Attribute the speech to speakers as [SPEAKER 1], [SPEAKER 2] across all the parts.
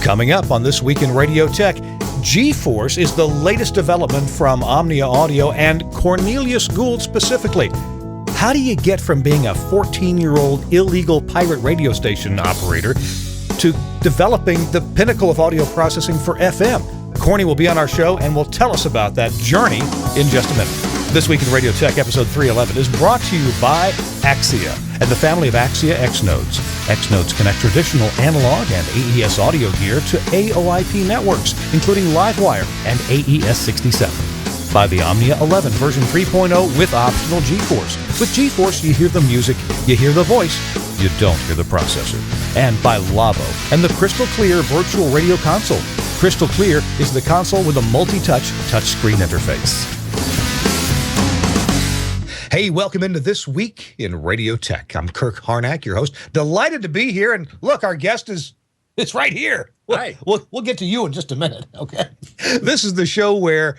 [SPEAKER 1] Coming up on This Week in Radio Tech, GeForce is the latest development from Omnia Audio and Cornelius Gould specifically. How do you get from being a 14-year-old illegal pirate radio station operator to developing the pinnacle of audio processing for FM? Corny will be on our show and will tell us about that journey in just a minute. This Week in Radio Tech, episode 311, is brought to you by Axia and the family of Axia X nodes. X nodes connect traditional analog and AES audio gear to AOIP networks, including Livewire and AES67. By the Omnia 11 version 3.0 with optional GeForce. With GeForce, you hear the music, you hear the voice, you don't hear the processor. And by Lavo and the Crystal Clear virtual radio console. Crystal Clear is the console with a multi-touch touchscreen interface. Hey, welcome into This Week in Radio Tech. I'm Kirk Harnack, your host. Delighted to be here. And look, our guest is right here.
[SPEAKER 2] Hi.
[SPEAKER 1] We'll get to you in just a minute, okay? This is the show where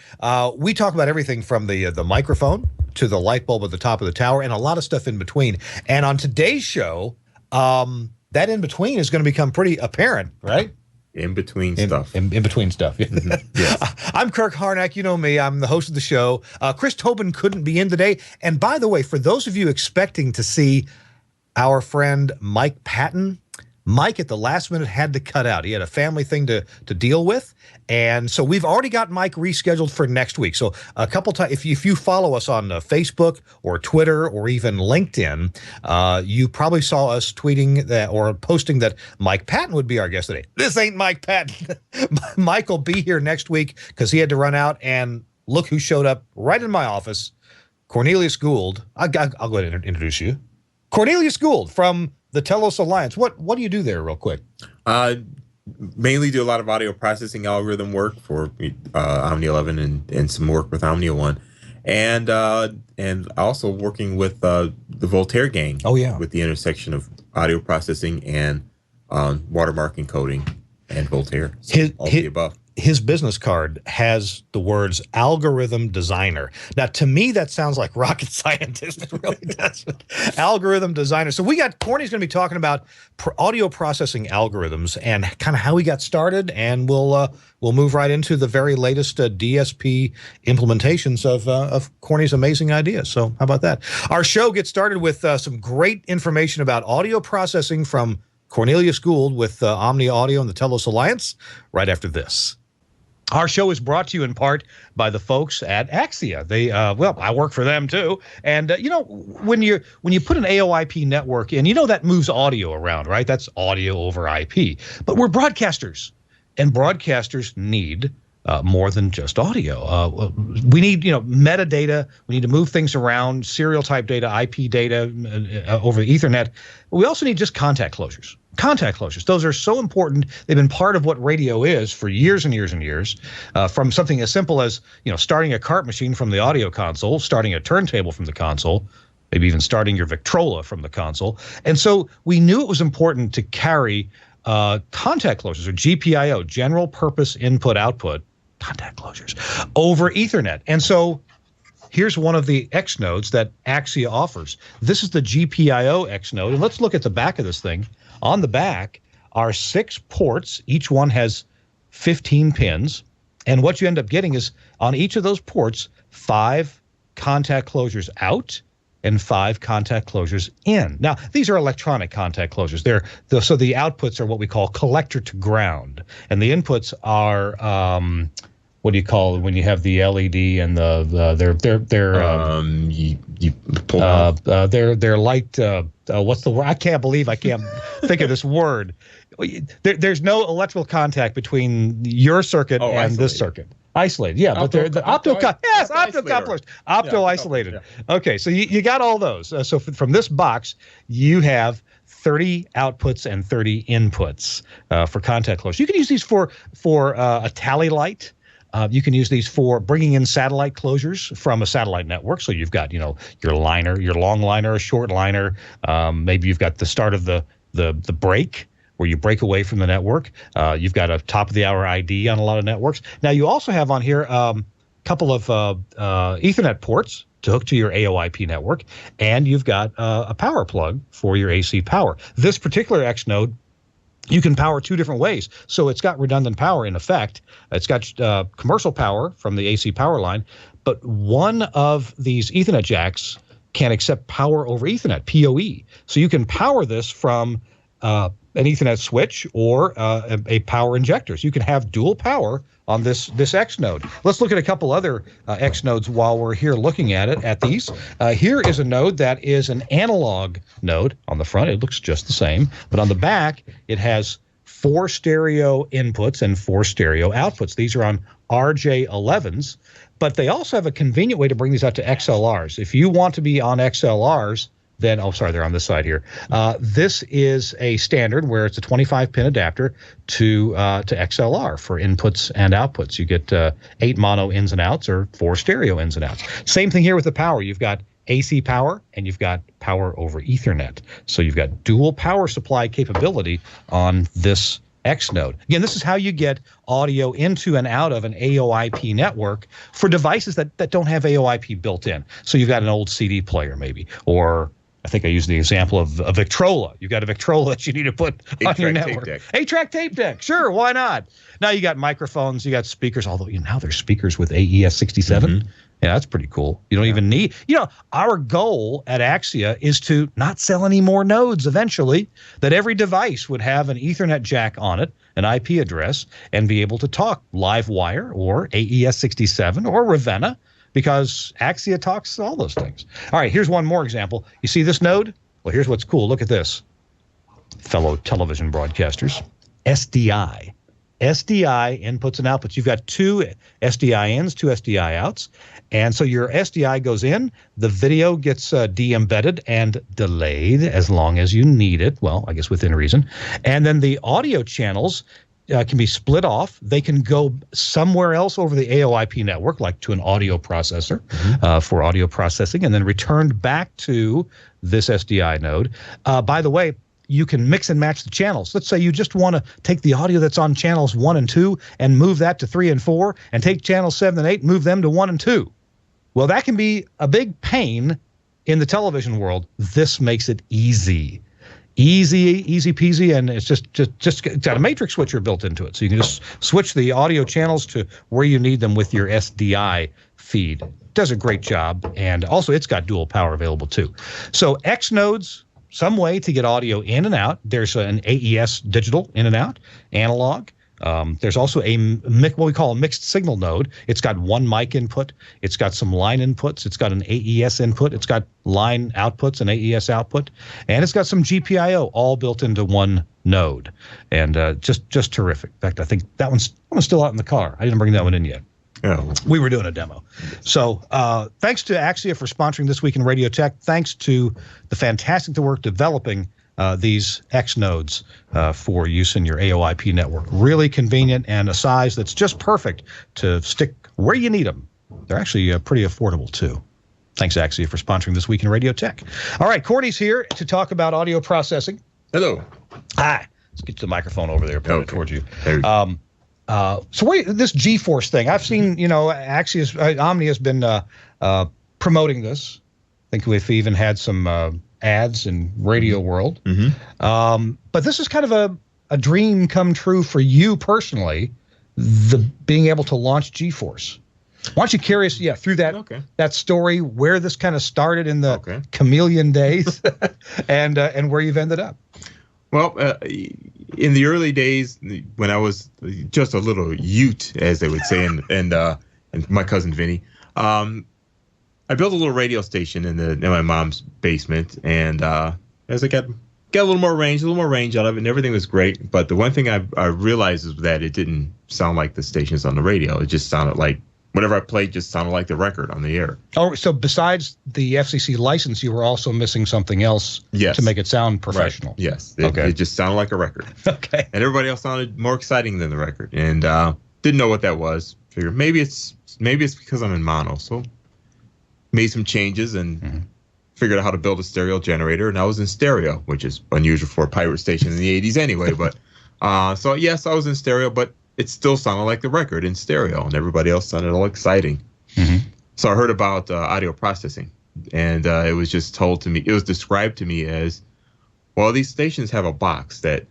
[SPEAKER 1] we talk about everything from the microphone to the light bulb at the top of the tower and a lot of stuff in between. And on today's show, that in between is going to become pretty apparent, right?
[SPEAKER 2] In between stuff.
[SPEAKER 1] In between stuff.
[SPEAKER 2] Yes.
[SPEAKER 1] I'm Kirk Harnack. You know me. I'm the host of the show. Chris Tobin couldn't be in today. And by the way, for those of you expecting to see our friend Mike Patton, Mike at the last minute had to cut out. He had a family thing to deal with. And so we've already got Mike rescheduled for next week. So a couple times, if you follow us on Facebook or Twitter or even LinkedIn, you probably saw us tweeting that or posting that Mike Patton would be our guest today. This ain't Mike Patton. Mike will be here next week because he had to run out. And look who showed up right in my office, Cornelius Gould. I'll go ahead and introduce you. Cornelius Gould from the Telos Alliance. What do you do there real quick?
[SPEAKER 2] Mainly do a lot of audio processing algorithm work for Omnia 11 and some work with Omnia 1. And also working with the Voltaire gang.
[SPEAKER 1] Oh, yeah.
[SPEAKER 2] With the intersection of audio processing and watermark encoding and Voltaire. So all the above.
[SPEAKER 1] His business card has the words algorithm designer. Now, to me, that sounds like rocket scientist. It really doesn't. Algorithm designer. So Corny's going to be talking about audio processing algorithms and kind of how he got started, and we'll move right into the very latest DSP implementations of Corny's amazing ideas. So how about that? Our show gets started with some great information about audio processing from Cornelius Gould with Omnia Audio and the Telos Alliance right after this. Our show is brought to you in part by the folks at Axia. They, I work for them too. And when you put an AOIP network in, that moves audio around, right? That's audio over IP. But we're broadcasters, and broadcasters need more than just audio. We need, metadata. We need to move things around, serial type data, IP data over the Ethernet. But we also need just contact closures. Contact closures. Those are so important. They've been part of what radio is for years and years and years, from something as simple as, starting a cart machine from the audio console, starting a turntable from the console, maybe even starting your Victrola from the console. And so we knew it was important to carry contact closures, or GPIO, general purpose input output, contact closures, over Ethernet. And so here's one of the X nodes that Axia offers. This is the GPIO X node. And let's look at the back of this thing. On the back are 6 ports. Each one has 15 pins. And what you end up getting is, on each of those ports, 5 contact closures out and 5 contact closures in. Now, these are electronic contact closures. So the outputs are what we call collector to ground. And the inputs are, what do you call it when you have the LED and they're light, what's the word? I can't believe I can't think of this word. There's no electrical contact between your circuit and
[SPEAKER 2] isolated.
[SPEAKER 1] This circuit. Isolated, yeah, but they're the optocouplers, opto-isolated.
[SPEAKER 2] Yeah.
[SPEAKER 1] Okay, so you got all those. So from this box, you have 30 outputs and 30 inputs for contact closures. You can use these for a tally light. You can use these for bringing in satellite closures from a satellite network. So you've got, your liner, your long liner, a short liner. Maybe you've got the start of the break, where you break away from the network. You've got a top-of-the-hour ID on a lot of networks. Now, you also have on here a couple of Ethernet ports to hook to your AOIP network, and you've got a power plug for your AC power. This particular X node you can power two different ways. So it's got redundant power in effect. It's got commercial power from the AC power line, but one of these Ethernet jacks can accept power over Ethernet, PoE. So you can power this from an Ethernet switch or a power injector. So you can have dual power on this X node. Let's look at a couple other X nodes while we're here looking at these. Here is a node that is an analog node. On the front, it looks just the same, but on the back, it has 4 stereo inputs and 4 stereo outputs. These are on RJ11s, but they also have a convenient way to bring these out to XLRs. If you want to be on XLRs, then, oh, sorry, they're on this side here. This is a standard where it's a 25-pin adapter to XLR for inputs and outputs. You get 8 mono ins and outs or 4 stereo ins and outs. Same thing here with the power. You've got AC power and you've got power over Ethernet. So you've got dual power supply capability on this X node. Again, this is how you get audio into and out of an AOIP network for devices that don't have AOIP built in. So you've got an old CD player maybe, or I think I used the example of a Victrola. You've got a Victrola that you need to put on your network. 8-track tape deck. Sure, why not? Now you got microphones, you got speakers, although now there's speakers with AES-67. Mm-hmm. Yeah, that's pretty cool. You don't even need, our goal at Axia is to not sell any more nodes eventually, that every device would have an Ethernet jack on it, an IP address, and be able to talk live wire or AES-67 or Ravenna, because Axia talks all those things. All right, here's one more example. You see this node? Well, here's what's cool. Look at this, fellow television broadcasters. SDI. SDI inputs and outputs. You've got 2 SDI ins, 2 SDI outs. And so your SDI goes in, the video gets de-embedded and delayed as long as you need it. Well, I guess within reason. And then the audio channels can be split off. They can go somewhere else over the AOIP network, like to an audio processor for audio processing, and then returned back to this SDI node. By the way, you can mix and match the channels. Let's say you just want to take the audio that's on channels 1 and 2 and move that to 3 and 4, and take channels 7 and 8 and move them to 1 and 2. Well, that can be a big pain in the television world. This makes it easy. Easy peasy, and it's just it's got a matrix switcher built into it, so you can just switch the audio channels to where you need them with your SDI feed. Does a great job, and also it's got dual power available too. So X nodes, some way to get audio in and out. There's an AES digital in and out, analog. There's also what we call a mixed signal node. It's got 1 mic input. It's got some line inputs. It's got an AES input. It's got line outputs and AES output. And it's got some GPIO all built into one node. And just terrific. In fact, I think that one's still out in the car. I didn't bring that one in yet.
[SPEAKER 2] Oh.
[SPEAKER 1] We were doing a demo. So thanks to Axia for sponsoring This Week in Radio Tech. Thanks to the fantastic work developing these X nodes for use in your AOIP network. Really convenient and a size that's just perfect to stick where you need them. They're actually pretty affordable too. Thanks, Axia, for sponsoring This Week in Radio Tech. All right, Corny's here to talk about audio processing.
[SPEAKER 2] Hello.
[SPEAKER 1] Hi. Let's get the microphone over there, pointed towards you.
[SPEAKER 2] There you go.
[SPEAKER 1] So this GeForce thing, I've seen, Axia's, Omnia has been promoting this. I think we've even had some ads in Radio World. Mm-hmm. But this is kind of a dream come true for you personally, being able to launch GeForce. Why don't you carry us through that story, where this kind of started in the Chameleon days and where you've ended up?
[SPEAKER 2] Well, in the early days, when I was just a little ute, as they would say, and my cousin Vinny, I built a little radio station in my mom's basement, and as I got a little more range out of it, and everything was great. But the one thing I realized is that it didn't sound like the stations on the radio. It just sounded like whatever I played just sounded like the record on the air. Oh,
[SPEAKER 1] so besides the FCC license, you were also missing something else to make it sound professional.
[SPEAKER 2] Right. Yes. It just sounded like a record.
[SPEAKER 1] Okay.
[SPEAKER 2] And everybody else sounded more exciting than the record, and didn't know what that was. Figured maybe it's because I'm in mono. So made some changes and figured out how to build a stereo generator, and I was in stereo, which is unusual for a pirate station in the 80s anyway. But so yes, I was in stereo, but it still sounded like the record in stereo, and everybody else sounded all exciting. Mm-hmm. So I heard about audio processing, and it was just told to me, it was described to me as, well, these stations have a box that,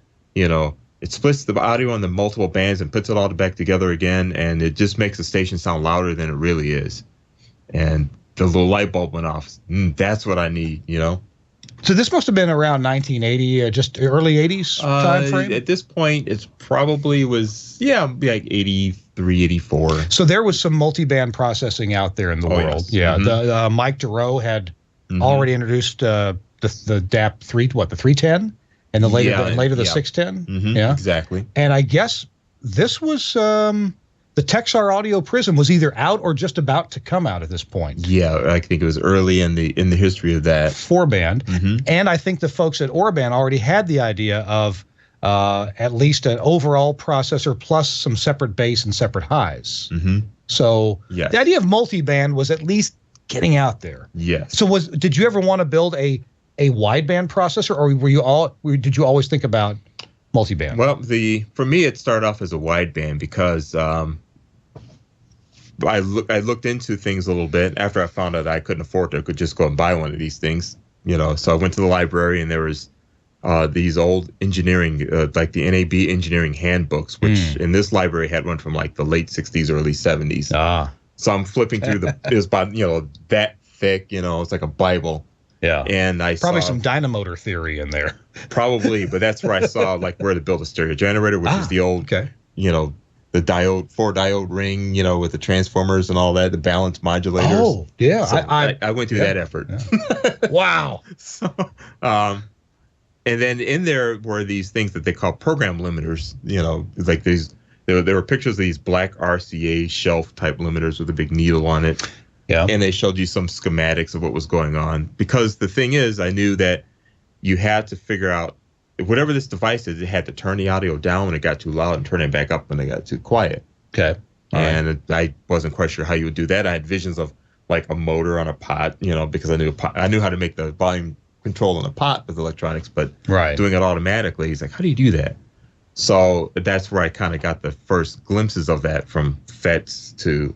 [SPEAKER 2] it splits the audio on the multiple bands and puts it all back together again, and it just makes the station sound louder than it really is. And the little light bulb went off. That's what I need, you know?
[SPEAKER 3] So this must have been around 1980, just early 80s time frame?
[SPEAKER 2] At this point, it's probably was, like 83, 84.
[SPEAKER 3] So there was some multi-band processing out there in the world.
[SPEAKER 2] Yes.
[SPEAKER 3] Yeah, the Mike Giroux had already introduced the DAP 3, the 310? And the later the 610?
[SPEAKER 2] Yeah, exactly.
[SPEAKER 3] And I guess this was the Texar Audio Prism was either out or just about to come out at this point.
[SPEAKER 2] Yeah, I think it was early in the history of that
[SPEAKER 3] 4-band. And I think the folks at Orban already had the idea of at least an overall processor plus some separate bass and separate highs. So the idea of multi-band was at least getting out there.
[SPEAKER 2] Yes.
[SPEAKER 3] So did you ever want to build a wideband processor, or did you always think about multiband?
[SPEAKER 2] Well, for me it started off as a wideband because I looked into things a little bit after I found out I couldn't afford it. I could just go and buy one of these things, you know. So I went to the library and there was these old engineering, like the NAB engineering handbooks, which in this library had one from like the late 60s, early 70s. So I'm flipping through it was about, that thick, it's like a Bible.
[SPEAKER 3] Yeah.
[SPEAKER 2] And I
[SPEAKER 3] probably
[SPEAKER 2] saw
[SPEAKER 3] some dynamotor theory in there.
[SPEAKER 2] Probably, but that's where I saw like where to build a stereo generator, which is the old, the diode, 4-diode ring, with the transformers and all that, the balance modulators.
[SPEAKER 3] Oh, yeah.
[SPEAKER 2] So I went through that effort.
[SPEAKER 3] Yeah. Wow.
[SPEAKER 2] So, and then in there were these things that they call program limiters, like these, there were pictures of these black RCA shelf type limiters with a big needle on it.
[SPEAKER 3] Yeah.
[SPEAKER 2] And they showed you some schematics of what was going on. Because the thing is, I knew that you had to figure out, whatever this device is, it had to turn the audio down when it got too loud and turn it back up when it got too quiet.
[SPEAKER 3] Okay.
[SPEAKER 2] And I wasn't quite sure how you would do that. I had visions of like a motor on a pot, because I knew how to make the volume control on a pot with electronics, but doing it automatically, he's like, how do you do that? So that's where I kind of got the first glimpses of that, from FETs to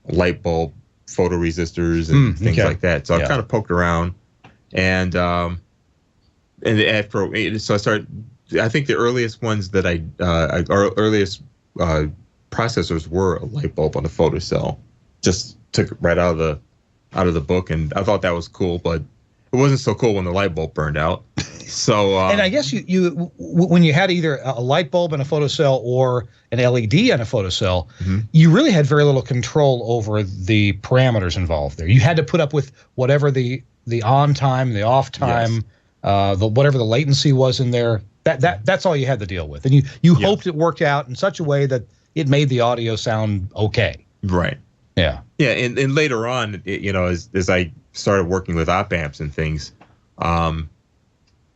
[SPEAKER 2] light bulb photoresistors and things like that. So I kind of poked around, and so I started. I think the earliest ones that our earliest processors were a light bulb on a photocell. Just took it right out of the book, and I thought that was cool, but it wasn't so cool when the light bulb burned out. So
[SPEAKER 3] and I guess you when you had either a light bulb in a photocell or an LED on a photocell, you really had very little control over the parameters involved there. You had to put up with whatever the on time, the off time, whatever the latency was in there. That's all you had to deal with, and you hoped it worked out in such a way that it made the audio sound okay.
[SPEAKER 2] Right.
[SPEAKER 3] Yeah.
[SPEAKER 2] Yeah, and later on, as I started working with op amps and things,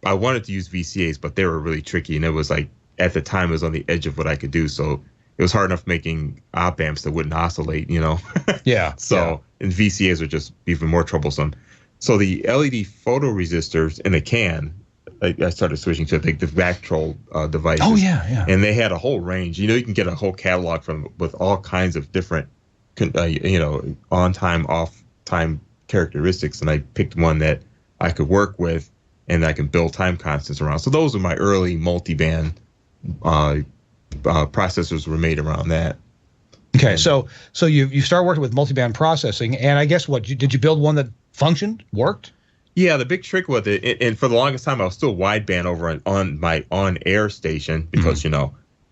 [SPEAKER 2] I wanted to use VCAs, but they were really tricky, and it was like, at the time, it was on the edge of what I could do. So it was hard enough making op amps that wouldn't oscillate,
[SPEAKER 3] Yeah.
[SPEAKER 2] And VCAs are just even more troublesome. So the LED photoresistors in a can, I started switching to the Vactrol devices.
[SPEAKER 3] Oh yeah.
[SPEAKER 2] And they had a whole range. You can get a whole catalog with all kinds of different, on time, off time characteristics. And I picked one that I could work with, and I can build time constants around. So those are my early multi-band processors were made around that.
[SPEAKER 3] Okay, so you start working with multi-band processing, and I guess did you build one that functioned, worked?
[SPEAKER 2] Yeah, the big trick with it, and for the longest time, I was still wideband over on my on-air station, because you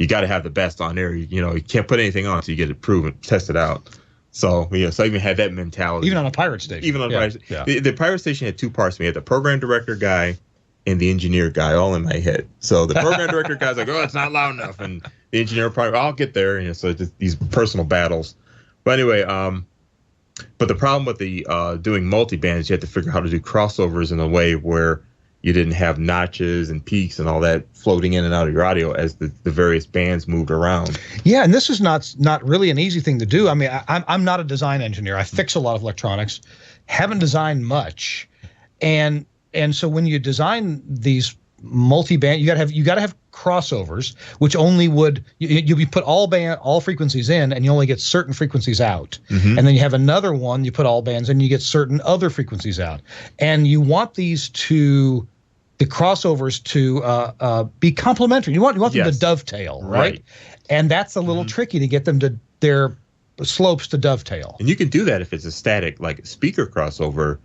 [SPEAKER 2] got to have the best on air. You can't put anything on until you get it proven, tested out. So so I even had that mentality.
[SPEAKER 3] Even on a pirate station.
[SPEAKER 2] Even on a pirate station. The pirate station had two parts. We had the program director guy and the engineer guy all in my head. So the program director guy's like, oh, it's not loud enough. And the engineer probably, I'll get there. So just these personal battles. But anyway, but the problem with the doing multi-bands, you had to figure out how to do crossovers in a way where you didn't have notches and peaks and all that floating in and out of your audio as the various bands moved around.
[SPEAKER 3] Yeah, and this is not really an easy thing to do. I mean, I'm not a design engineer. I fix a lot of electronics, haven't designed much, and so when you design these multi-band, you gotta have crossovers, which only would you put all frequencies in, and you only get certain frequencies out, and then you have another one, you put all bands in, you get certain other frequencies out, and you want these to the crossovers to be complementary. You want them to dovetail, right? And that's a little tricky to get them to their slopes to dovetail.
[SPEAKER 2] And you can do that if it's a static, like speaker crossover.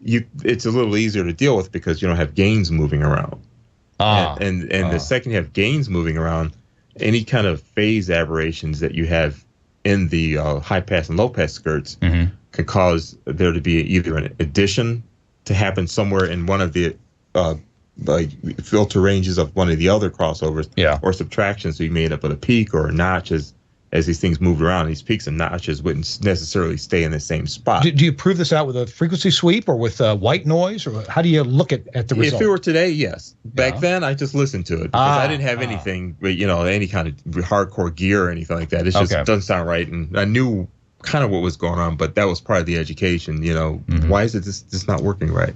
[SPEAKER 2] It's a little easier to deal with because you don't have gains moving around. And the second you have gains moving around, any kind of phase aberrations that you have in the high pass and low pass skirts can cause there to be either an addition to happen somewhere in one of the like filter ranges of one of the other crossovers, or subtraction. So you may end up with a peak or a notch as these things moved around. These peaks and notches wouldn't necessarily stay in the same spot.
[SPEAKER 3] Do you prove this out with a frequency sweep or with white noise, or how do you look at the result?
[SPEAKER 2] If it were today, yes. Back then, I just listened to it because I didn't have anything, any kind of hardcore gear or anything like that. It just doesn't sound right, and I knew kind of what was going on, but that was part of the education. Why is it just not working right?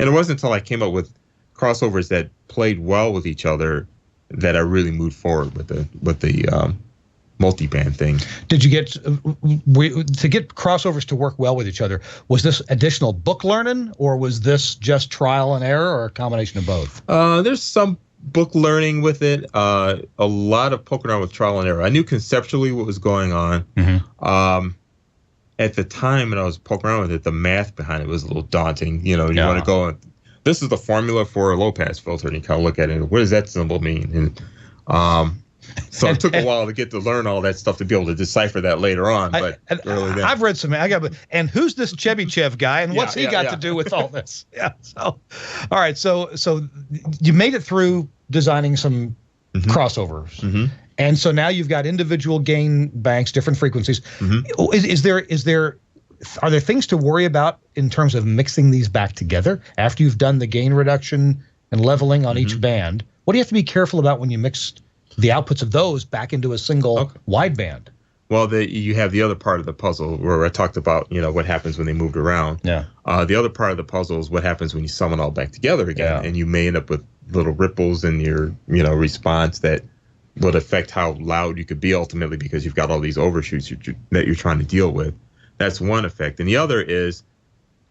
[SPEAKER 2] And it wasn't until I came up with crossovers that played well with each other that I really moved forward with the multi-band thing.
[SPEAKER 3] Did you get to get crossovers to work well with each other? Was this additional book learning, or was this just trial and error, or a combination of both?
[SPEAKER 2] There's some book learning with it. A lot of poking around with trial and error. I knew conceptually what was going on. At the time when I was poking around with it, the math behind it was a little daunting. You want to go, this is the formula for a low pass filter, and you kind of look at it, and what does that symbol mean? And so it took a while to get to learn all that stuff to be able to decipher that later on. But early then,
[SPEAKER 3] I've read some. And who's this Chebyshev guy, and what's he got to do with all this? So, all right. So you made it through designing some crossovers, and so now you've got individual gain banks, different frequencies. Are there things to worry about in terms of mixing these back together after you've done the gain reduction and leveling on each band? What do you have to be careful about when you mix the outputs of those back into a single wideband?
[SPEAKER 2] Well, you have the other part of the puzzle where I talked about, what happens when they moved around. The other part of the puzzle is what happens when you sum it all back together again, and you may end up with little ripples in your, response that would affect how loud you could be ultimately because you've got all these overshoots that you're trying to deal with. That's one effect. And the other is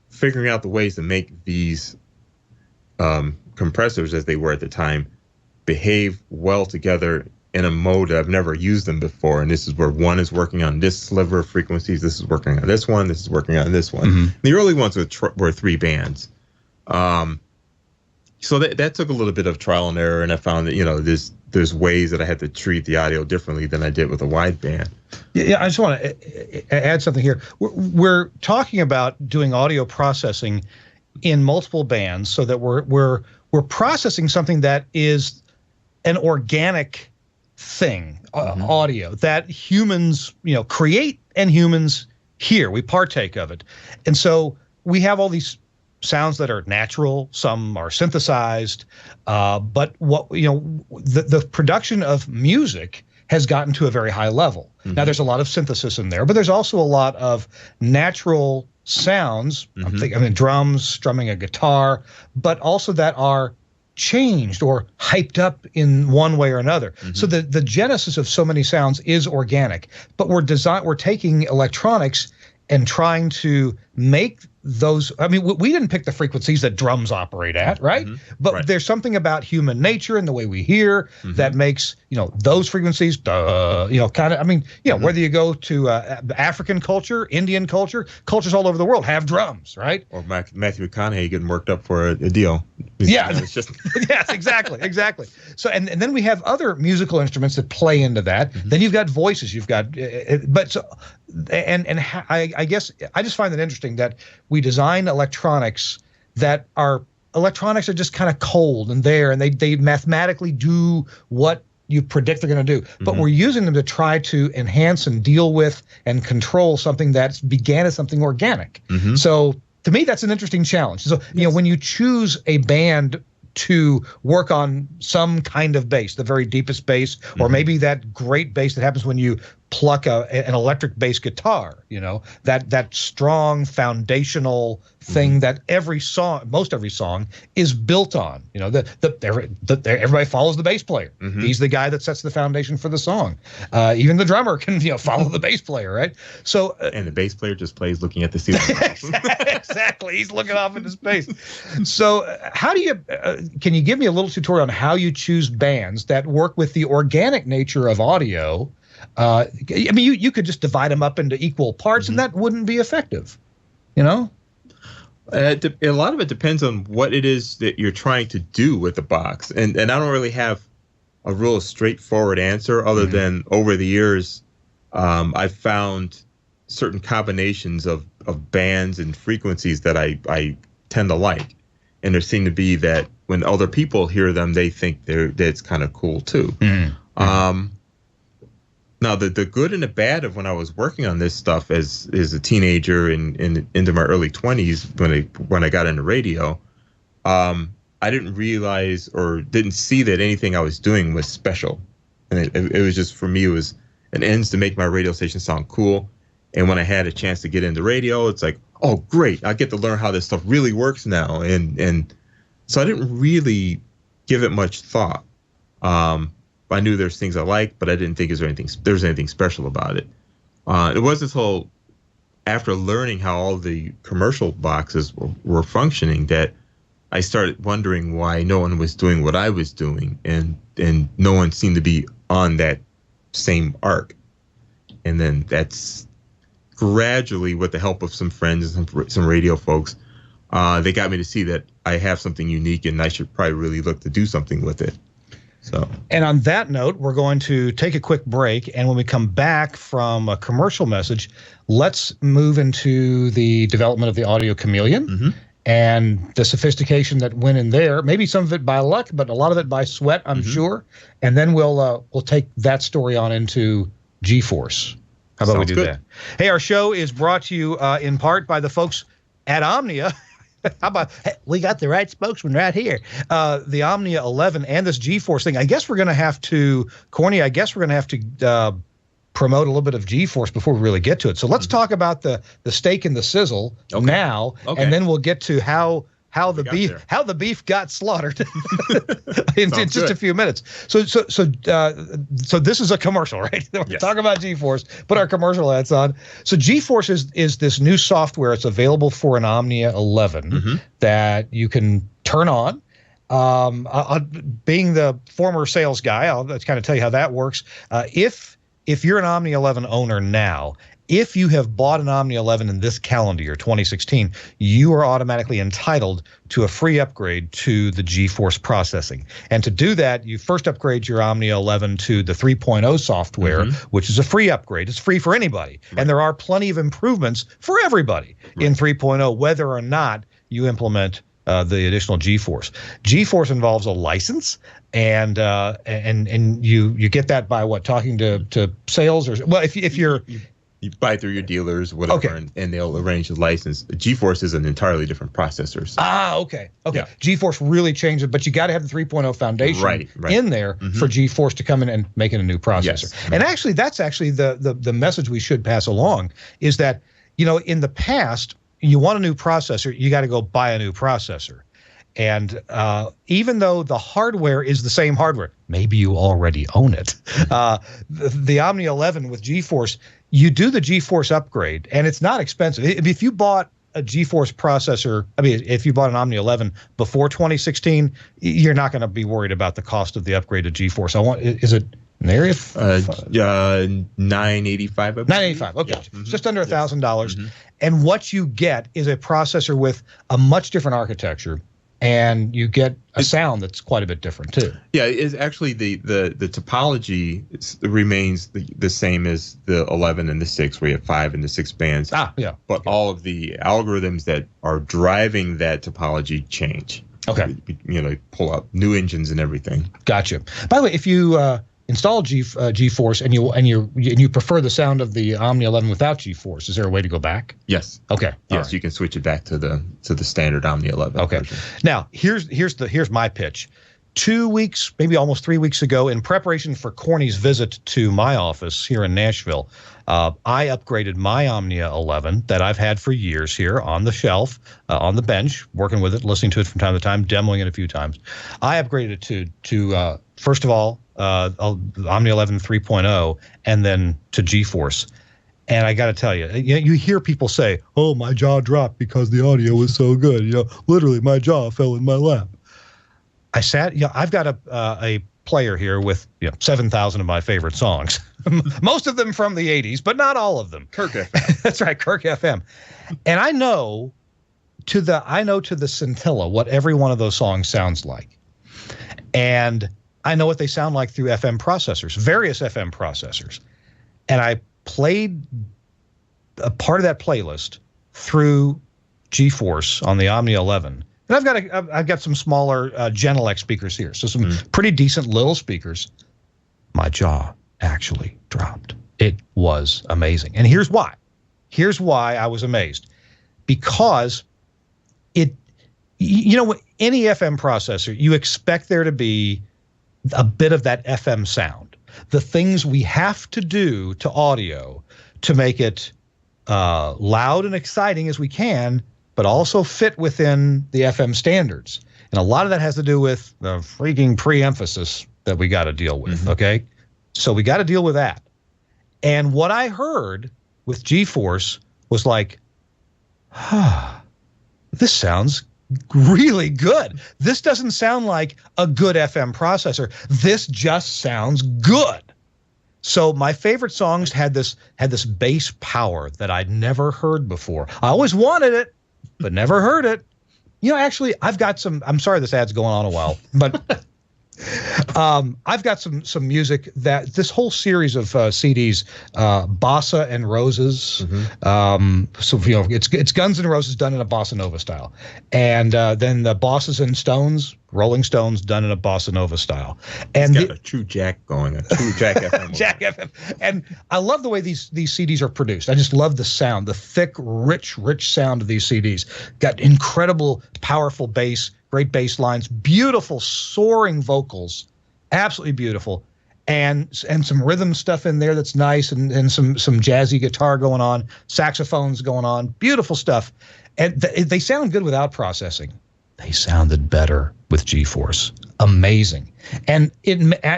[SPEAKER 2] figuring out the ways to make these compressors, as they were at the time, behave well together in a mode that I've never used them before. And this is where one is working on this sliver of frequencies, this is working on this one, this is working on this one. The early ones were 3 bands. So that took a little bit of trial and error, and I found that, there's ways that I had to treat the audio differently than I did with a wideband.
[SPEAKER 3] Yeah, I just want to add something here. We're talking about doing audio processing in multiple bands so that we're processing something that is an organic thing, audio, that humans, create and humans hear. We partake of it. And so we have all these sounds that are natural, some are synthesized, but the production of music has gotten to a very high level. Now there's a lot of synthesis in there, but there's also a lot of natural sounds. Drums, strumming a guitar, but also that are changed or hyped up in one way or another. So the genesis of so many sounds is organic, but we're taking electronics and trying to make those. We didn't pick the frequencies that drums operate at, right? But there's something about human nature and the way we hear that makes, those frequencies, whether you go to African culture, Indian culture, cultures all over the world have drums, right?
[SPEAKER 2] Or Matthew McConaughey getting worked up for a deal.
[SPEAKER 3] It's just yes, exactly. So, and then we have other musical instruments that play into that. Then you've got voices, you've got, I guess I just find it interesting that we design electronics that are just kind of cold and there, and they mathematically do what you predict they're going to do. But we're using them to try to enhance and deal with and control something that began as something organic. So to me, that's an interesting challenge. So, when you choose a band to work on some kind of bass, the very deepest bass, or maybe that great bass that happens when you pluck an electric bass guitar, that strong foundational thing that most every song is built on. Everybody follows the bass player. He's the guy that sets the foundation for the song. Even the drummer can follow the bass player, right? So
[SPEAKER 2] and the bass player just plays looking at the ceiling.
[SPEAKER 3] Exactly, he's looking off into space. So how do you can you give me a little tutorial on how you choose bands that work with the organic nature of audio? I mean, you could just divide them up into equal parts, and that wouldn't be effective. A
[SPEAKER 2] lot of it depends on what it is that you're trying to do with the box, and I don't really have a real straightforward answer other than over the years, I've found certain combinations of bands and frequencies that I tend to like, and there seem to be that when other people hear them, they think that it's kind of cool too. Now, the good and the bad of when I was working on this stuff as a teenager and into my early 20s when I got into radio, I didn't realize or didn't see that anything I was doing was special. And it was just, for me, it was an ends to make my radio station sound cool. And when I had a chance to get into radio, it's like, oh, great, I get to learn how this stuff really works now. And so I didn't really give it much thought. I knew there's things I liked, but I didn't think there was anything special about it. It wasn't until after learning how all the commercial boxes were functioning that I started wondering why no one was doing what I was doing, and no one seemed to be on that same arc. And then that's gradually, with the help of some friends and some radio folks, they got me to see that I have something unique and I should probably really look to do something with it.
[SPEAKER 3] And on that note, we're going to take a quick break. And when we come back from a commercial message, let's move into the development of the audio Chameleon and the sophistication that went in there. Maybe some of it by luck, but a lot of it by sweat, I'm sure. And then we'll take that story on into GeForce. How about we do that? Hey, our show is brought to you in part by the folks at Omnia. How about, hey, we got the right spokesman right here. The Omnia 11 and this GeForce thing. I guess we're going to have to, Corny, promote a little bit of GeForce before we really get to it. So let's talk about the steak and the sizzle now, and then we'll get to how the beef got slaughtered in just a few minutes. So this is a commercial, right? We're talking about GeForce. Put our commercial ads on. So GeForce is this new software. It's available for an Omnia 11 that you can turn on. Being the former sales guy, I'll kind of tell you how that works. If you're an Omnia 11 owner now, if you have bought an Omnia 11 in this calendar year, 2016, you are automatically entitled to a free upgrade to the GeForce processing. And to do that, you first upgrade your Omnia 11 to the 3.0 software, which is a free upgrade. It's free for anybody. And there are plenty of improvements for everybody in 3.0, whether or not you implement the additional GeForce. GeForce involves a license, and you get that by what? Talking to sales, or well, if you're
[SPEAKER 2] you buy through your dealers, whatever, and they'll arrange the license. GeForce is an entirely different processor. So.
[SPEAKER 3] Okay. Yeah. GeForce really changed it, but you got to have the 3.0 foundation in there for GeForce to come in and make it a new processor. And actually, that's actually the message we should pass along is that, in the past, you want a new processor, you got to go buy a new processor. And even though the hardware is the same hardware, maybe you already own it. The Omnia 11 with GeForce, you do the GeForce upgrade, and it's not expensive. If you bought a GeForce processor, if you bought an Omnia 11 before 2016, you're not going to be worried about the cost of the upgrade to GeForce. Is it an area?
[SPEAKER 2] $985.
[SPEAKER 3] $985. Okay, just under $1,000. And what you get is a processor with a much different architecture. And you get a sound that's quite a bit different too. Yeah,
[SPEAKER 2] it's actually the topology remains the same as the 11 and the 6, where you have 5 and the 6 bands. But all of the algorithms that are driving that topology change.
[SPEAKER 3] Okay.
[SPEAKER 2] Pull out new engines and everything.
[SPEAKER 3] Gotcha. By the way, if you install GeForce and you prefer the sound of the Omnia 11 without GeForce, is there a way to go back?
[SPEAKER 2] Yes.
[SPEAKER 3] Okay.
[SPEAKER 2] Yes, you can switch it back to the standard Omnia 11.
[SPEAKER 3] Okay.
[SPEAKER 2] Version.
[SPEAKER 3] Now here's my pitch. 2 weeks, maybe almost 3 weeks ago, in preparation for Corny's visit to my office here in Nashville, I upgraded my Omnia 11 that I've had for years here on the shelf, on the bench, working with it, listening to it from time to time, demoing it a few times. I upgraded it to first of all, Omnia 11 3.0, and then to GeForce. And I got to tell you, you hear people say, "Oh, my jaw dropped because the audio was so good." Literally, my jaw fell in my lap. I sat. I've got a player here with 7,000 of my favorite songs, most of them from the '80s, but not all of them.
[SPEAKER 2] Kirk FM.
[SPEAKER 3] That's right, Kirk FM. And I know to the scintilla what every one of those songs sounds like, and I know what they sound like through FM processors, various FM processors, and I played a part of that playlist through GeForce on the Omnia 11, and I've got some smaller Genelec speakers here, so some pretty decent little speakers. My jaw actually dropped. It was amazing, and here's why. Here's why I was amazed, because any FM processor, you expect there to be a bit of that FM sound. The things we have to do to audio to make it loud and exciting as we can, but also fit within the FM standards. And a lot of that has to do with the freaking pre-emphasis that we got to deal with, okay? So we got to deal with that. And what I heard with GeForce was like, this sounds really good. This doesn't sound like a good FM processor. This just sounds good. So my favorite songs had this bass power that I'd never heard before. I always wanted it, but never heard it. Actually, I've got some. I'm sorry, this ad's going on a while, but I've got some music that this whole series of CDs, Bossa and Roses. So it's Guns N' Roses done in a bossa nova style, and then the Bosses and Stones, Rolling Stones done in a bossa nova style. And
[SPEAKER 2] it's got a true Jack going, a true Jack FM.
[SPEAKER 3] Jack FM, and I love the way these CDs are produced. I just love the sound, the thick, rich sound of these CDs. Got incredible, powerful bass. Great bass lines, beautiful soaring vocals, absolutely beautiful, and some rhythm stuff in there that's nice, and some jazzy guitar going on, saxophones going on, beautiful stuff. And they sound good without processing. They sounded better with GeForce. Amazing. And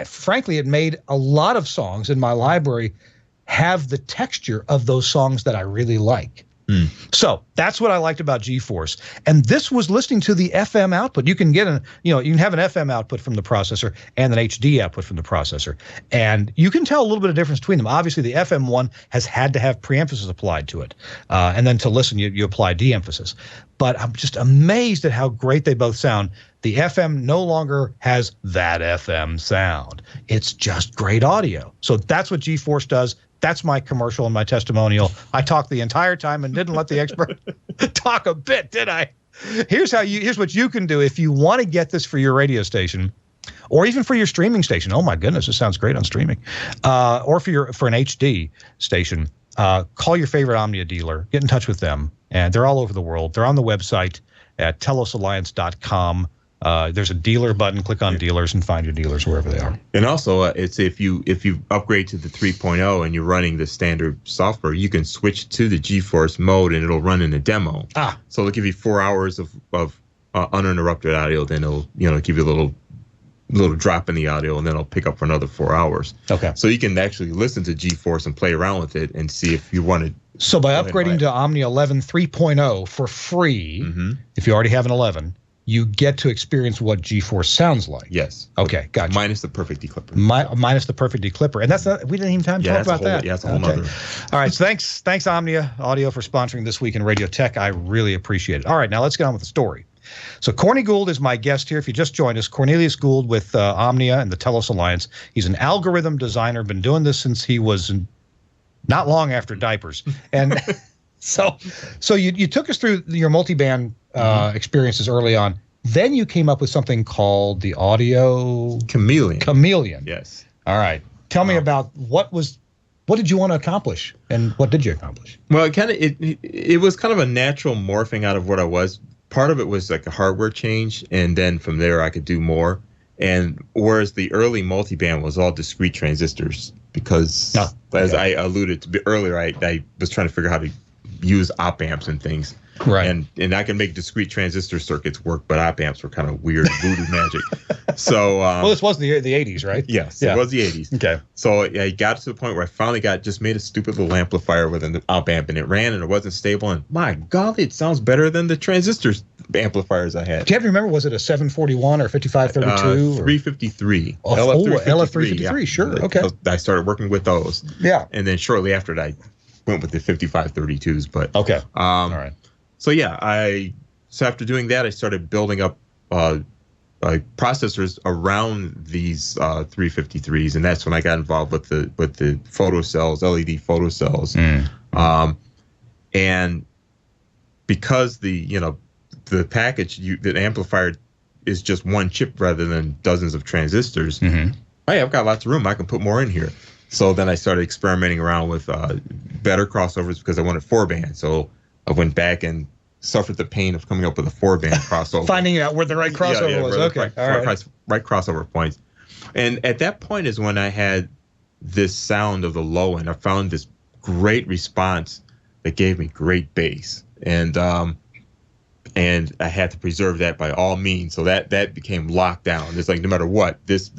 [SPEAKER 3] frankly, it made a lot of songs in my library have the texture of those songs that I really like. So that's what I liked about GeForce. And this was listening to the FM output. You can get you can have an FM output from the processor and an HD output from the processor. And you can tell a little bit of difference between them. Obviously, the FM one has had to have pre-emphasis applied to it. And then to listen, you apply de-emphasis. But I'm just amazed at how great they both sound. The FM no longer has that FM sound. It's just great audio. So that's what GeForce does. That's my commercial and my testimonial. I talked the entire time and didn't let the expert talk a bit, did I? Here's what you can do if you want to get this for your radio station, or even for your streaming station. Oh my goodness, this sounds great on streaming. Or for an HD station. Call your favorite Omnia dealer. Get in touch with them, and they're all over the world. They're on the website at telosalliance.com. There's a dealer button. Click on dealers and find your dealers wherever they are.
[SPEAKER 2] And also, it's if you upgrade to the 3.0 and you're running the standard software, you can switch to the GeForce mode and it'll run in a demo. So it'll give you 4 hours of uninterrupted audio. Then it'll give you a little drop in the audio, and then it'll pick up for another 4 hours.
[SPEAKER 3] Okay.
[SPEAKER 2] So you can actually listen to GeForce and play around with it and see if you want to.
[SPEAKER 3] So by upgrading to Omnia 11 3.0 for free, if you already have an 11. You get to experience what GeForce sounds like.
[SPEAKER 2] Yes.
[SPEAKER 3] Okay, gotcha.
[SPEAKER 2] Minus the perfect declipper.
[SPEAKER 3] Minus the perfect declipper. And that's not, we didn't even have time to talk about that.
[SPEAKER 2] Yeah, that's a whole nother.
[SPEAKER 3] All right, so thanks Omnia Audio for sponsoring This Week in Radio Tech. I really appreciate it. All right, now let's get on with the story. So Corny Gould is my guest here. If you just joined us, Cornelius Gould with Omnia and the Telos Alliance. He's an algorithm designer, been doing this since he was not long after diapers. And so you took us through your multiband experiences early on. Then you came up with something called the Audio Chameleon.
[SPEAKER 2] Yes.
[SPEAKER 3] All right. Tell me about what did you want to accomplish, and what did you accomplish?
[SPEAKER 2] Well, it was kind of a natural morphing out of what I was. Part of it was like a hardware change, and then from there I could do more. And whereas the early multiband was all discrete transistors, because as I alluded to earlier, I was trying to figure out how to use op amps and things.
[SPEAKER 3] Right.
[SPEAKER 2] And I can make discrete transistor circuits work, but op amps were kind of weird voodoo magic. So
[SPEAKER 3] well, this was the 80s, right?
[SPEAKER 2] Yes, it was the 80s.
[SPEAKER 3] Okay.
[SPEAKER 2] So I got to the point where I finally just made a stupid little amplifier with an op amp, and it ran, and it wasn't stable. And my God, it sounds better than the transistor amplifiers I had.
[SPEAKER 3] Do you ever remember, was it a 741 or 5532?
[SPEAKER 2] 353.
[SPEAKER 3] Oh, LF353, Sure. Okay.
[SPEAKER 2] I started working with those.
[SPEAKER 3] Yeah.
[SPEAKER 2] And then shortly after that, I went with the 5532s. But
[SPEAKER 3] okay. All right.
[SPEAKER 2] So yeah, so after doing that, I started building up processors around these 353s, and that's when I got involved with the photocells, LED photocells. And because the package, the amplifier is just one chip rather than dozens of transistors. Hey, I've got lots of room. I can put more in here. So then I started experimenting around with better crossovers because I wanted 4-band. So I went back and suffered the pain of coming up with a 4-band crossover.
[SPEAKER 3] Finding out where the right crossover was. Okay.
[SPEAKER 2] Right crossover points. And at that point is when I had this sound of the low end. I found this great response that gave me great bass. And I had to preserve that by all means. So that became locked down. It's like no matter what, this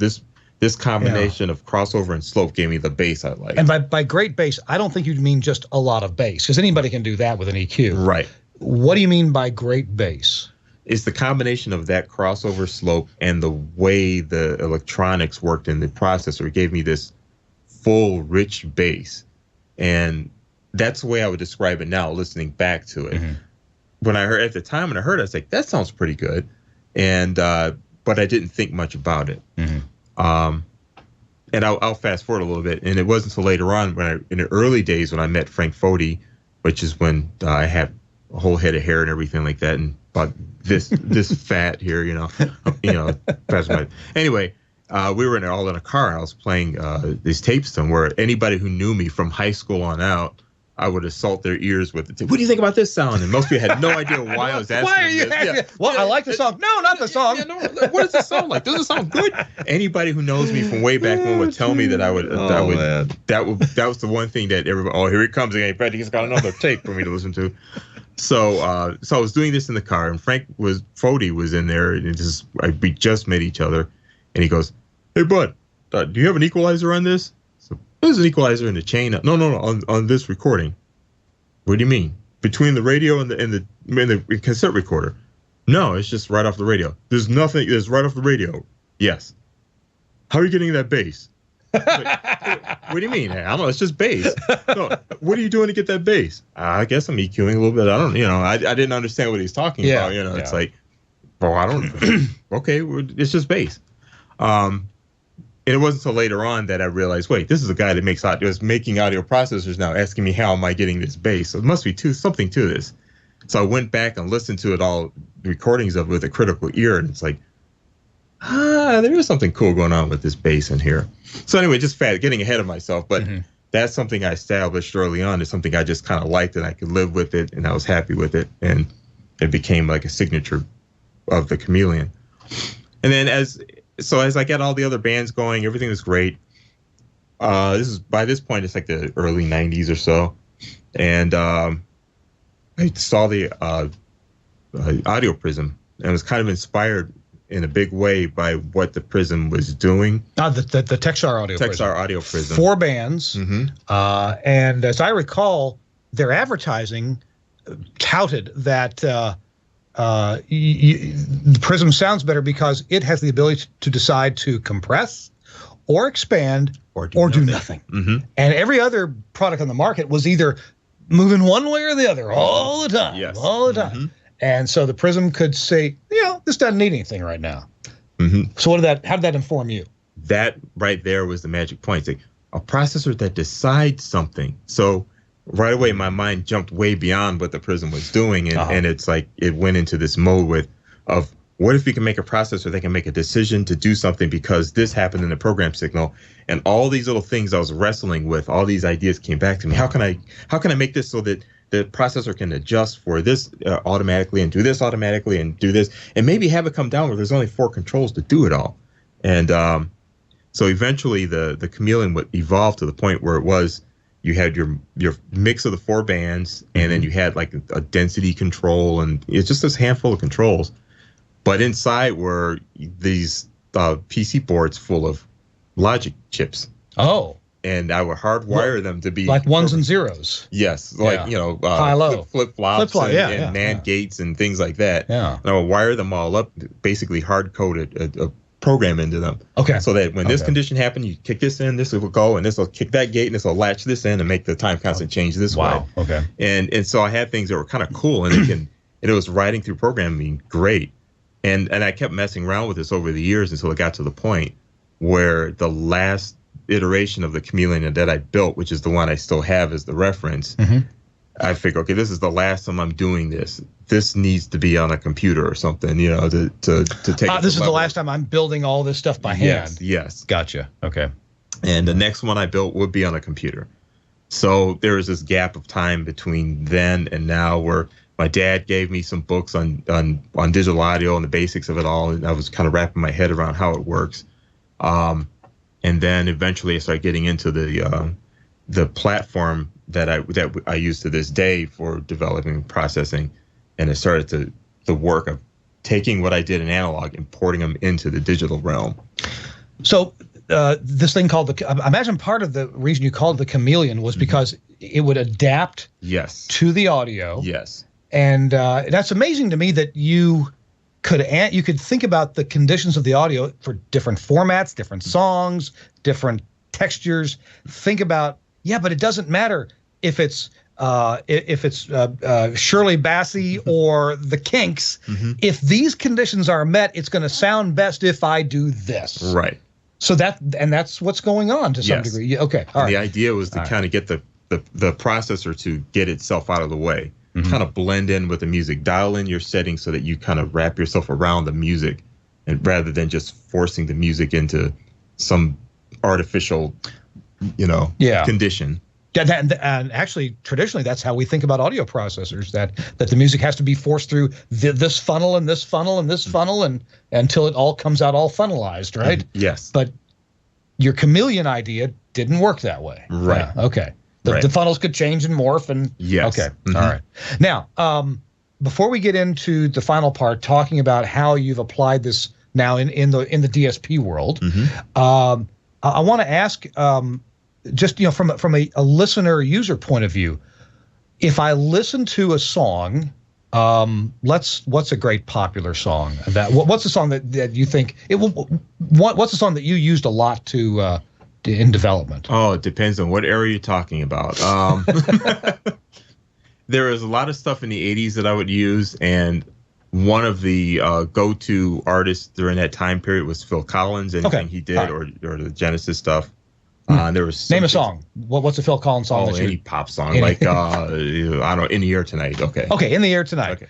[SPEAKER 2] combination of crossover and slope gave me the bass I like.
[SPEAKER 3] And by great bass, I don't think you'd mean just a lot of bass, because anybody can do that with an EQ.
[SPEAKER 2] Right.
[SPEAKER 3] What do you mean by great bass?
[SPEAKER 2] It's the combination of that crossover slope and the way the electronics worked in the processor gave me this full, rich bass. And that's the way I would describe it now, listening back to it. When I heard at the time when I heard it, I was like, that sounds pretty good. And but I didn't think much about it. And I'll fast forward a little bit. And it wasn't until later on in the early days when I met Frank Foti, which is when I had a whole head of hair and everything like that, and about this fat here, anyway, we were all in a car. I was playing these tapes to them where anybody who knew me from high school on out, I would assault their ears with it. What do you think about this sound? And most people had no idea why I was asking.
[SPEAKER 3] Why are you asking? Well, I like the song. No, not the song.
[SPEAKER 2] What does it sound like? Does it sound good? Anybody who knows me from way back when would tell me that I would. That was the one thing that everybody. Oh, here he comes again. He's got another tape for me to listen to. So I was doing this in the car, and Foti was in there, and we just met each other, and he goes, "Hey, bud, do you have an equalizer on this?" So there's an equalizer in the chain. No, on this recording. What do you mean? Between the radio and the cassette recorder? No, it's just right off the radio. There's nothing. It's right off the radio. Yes. How are you getting that bass? What do you mean? I don't know. It's just bass. No, what are you doing to get that bass? I guess I'm EQing a little bit. I don't. I didn't understand what he's talking about. It's like, well, I don't. Okay, it's just bass. And it wasn't until later on that I realized, wait, this is a guy that is making audio processors now, asking me how am I getting this bass? So it must be something to this. So I went back and listened to it all, the recordings of it with a critical ear, and it's like, there is something cool going on with this bass in here. So anyway, just getting ahead of myself, but that's something I established early on. It's something I just kind of liked, and I could live with it, and I was happy with it, and it became like a signature of the Chameleon. And then as I got all the other bands going, everything was great. By this point, it's like the early 90s or so, and I saw the Audio Prism, and was kind of inspired in a big way by what the Prism was doing.
[SPEAKER 3] The Texar Audio Prism.
[SPEAKER 2] Texar Audio Prism.
[SPEAKER 3] 4 bands. And as I recall, their advertising touted that the Prism sounds better because it has the ability to decide to compress or expand or do nothing. And every other product on the market was either moving one way or the other all the time.
[SPEAKER 2] Yes.
[SPEAKER 3] All the time. And so the Prism could say, this doesn't need anything right now. So how did that inform you?
[SPEAKER 2] That right there was the magic point. It's like a processor that decides something. So right away, my mind jumped way beyond what the Prism was doing. And it's like it went into this mode of what if we can make a processor that can make a decision to do something because this happened in the program signal, and all these little things I was wrestling with, all these ideas came back to me. How can I make this so that the processor can adjust for this automatically and do this automatically and do this, and maybe have it come down where there's only 4 controls to do it all. And so eventually the Chameleon would evolve to the point where it was, you had your mix of the 4 bands, and then you had like a density control, and it's just this handful of controls. But inside were these PC boards full of logic chips.
[SPEAKER 3] Oh.
[SPEAKER 2] And I would hardwire them to be
[SPEAKER 3] like ones and zeros.
[SPEAKER 2] Yes, like
[SPEAKER 3] high-low
[SPEAKER 2] flip-flops and NAND gates and things like that.
[SPEAKER 3] Yeah.
[SPEAKER 2] And I would wire them all up, basically hard-coded a program into them.
[SPEAKER 3] Okay.
[SPEAKER 2] So that when this condition happened, you kick this in, this will go, and this will kick that gate, and this will latch this in and make the time constant change this way.
[SPEAKER 3] Wow. Okay.
[SPEAKER 2] And so I had things that were kind of cool, and it was writing through programming great. And I kept messing around with this over the years until it got to the point where the last iteration of the Chameleon that I built, which is the one I still have as the reference, I figured, okay, this is the last time I'm doing this. This needs to be on a computer or something, to take.
[SPEAKER 3] This is the last time I'm building all this stuff by hand.
[SPEAKER 2] Yes.
[SPEAKER 3] Gotcha. Okay.
[SPEAKER 2] And the next one I built would be on a computer. So there was this gap of time between then and now where my dad gave me some books on digital audio and the basics of it all, and I was kind of wrapping my head around how it works. And then eventually I started getting into the platform that I use to this day for developing and processing, and it started the work of taking what I did in analog and porting them into the digital realm.
[SPEAKER 3] So this thing called I imagine part of the reason you called it the Chameleon was because it would adapt to the audio.
[SPEAKER 2] Yes.
[SPEAKER 3] And that's amazing to me that you could think about the conditions of the audio for different formats, different songs, different textures. Think about, but it doesn't matter if it's Shirley Bassey or the Kinks. If these conditions are met, it's going to sound best if I do this.
[SPEAKER 2] Right.
[SPEAKER 3] So that's what's going on to some degree. Okay. All right.
[SPEAKER 2] The idea was to kind of get the processor to get itself out of the way. Kind of blend in with the music, dial in your settings so that you kind of wrap yourself around the music, and rather than just forcing the music into some artificial, condition.
[SPEAKER 3] And actually, traditionally, that's how we think about audio processors. That the music has to be forced through this funnel and this funnel and this funnel, and until it all comes out all funnelized, right?
[SPEAKER 2] Yes.
[SPEAKER 3] But your Chameleon idea didn't work that way.
[SPEAKER 2] Right.
[SPEAKER 3] Okay. The funnels could change and morph and okay. All right. Now, before we get into the final part, talking about how you've applied this now in the DSP world, I want to ask, just from a listener user point of view, if I listen to a song, what's a great popular song? What's a song that you think it will? What's a song that you used a lot to? In development?
[SPEAKER 2] Oh, it depends on what area you're talking about. There was a lot of stuff in the 80s that I would use, and one of the go-to artists during that time period was Phil Collins. Anything he did, or the Genesis stuff. There was
[SPEAKER 3] name a song. What's a Phil Collins song?
[SPEAKER 2] Oh, any pop song, like I don't know, In the Air Tonight. Okay.
[SPEAKER 3] Okay, In the Air Tonight. Okay.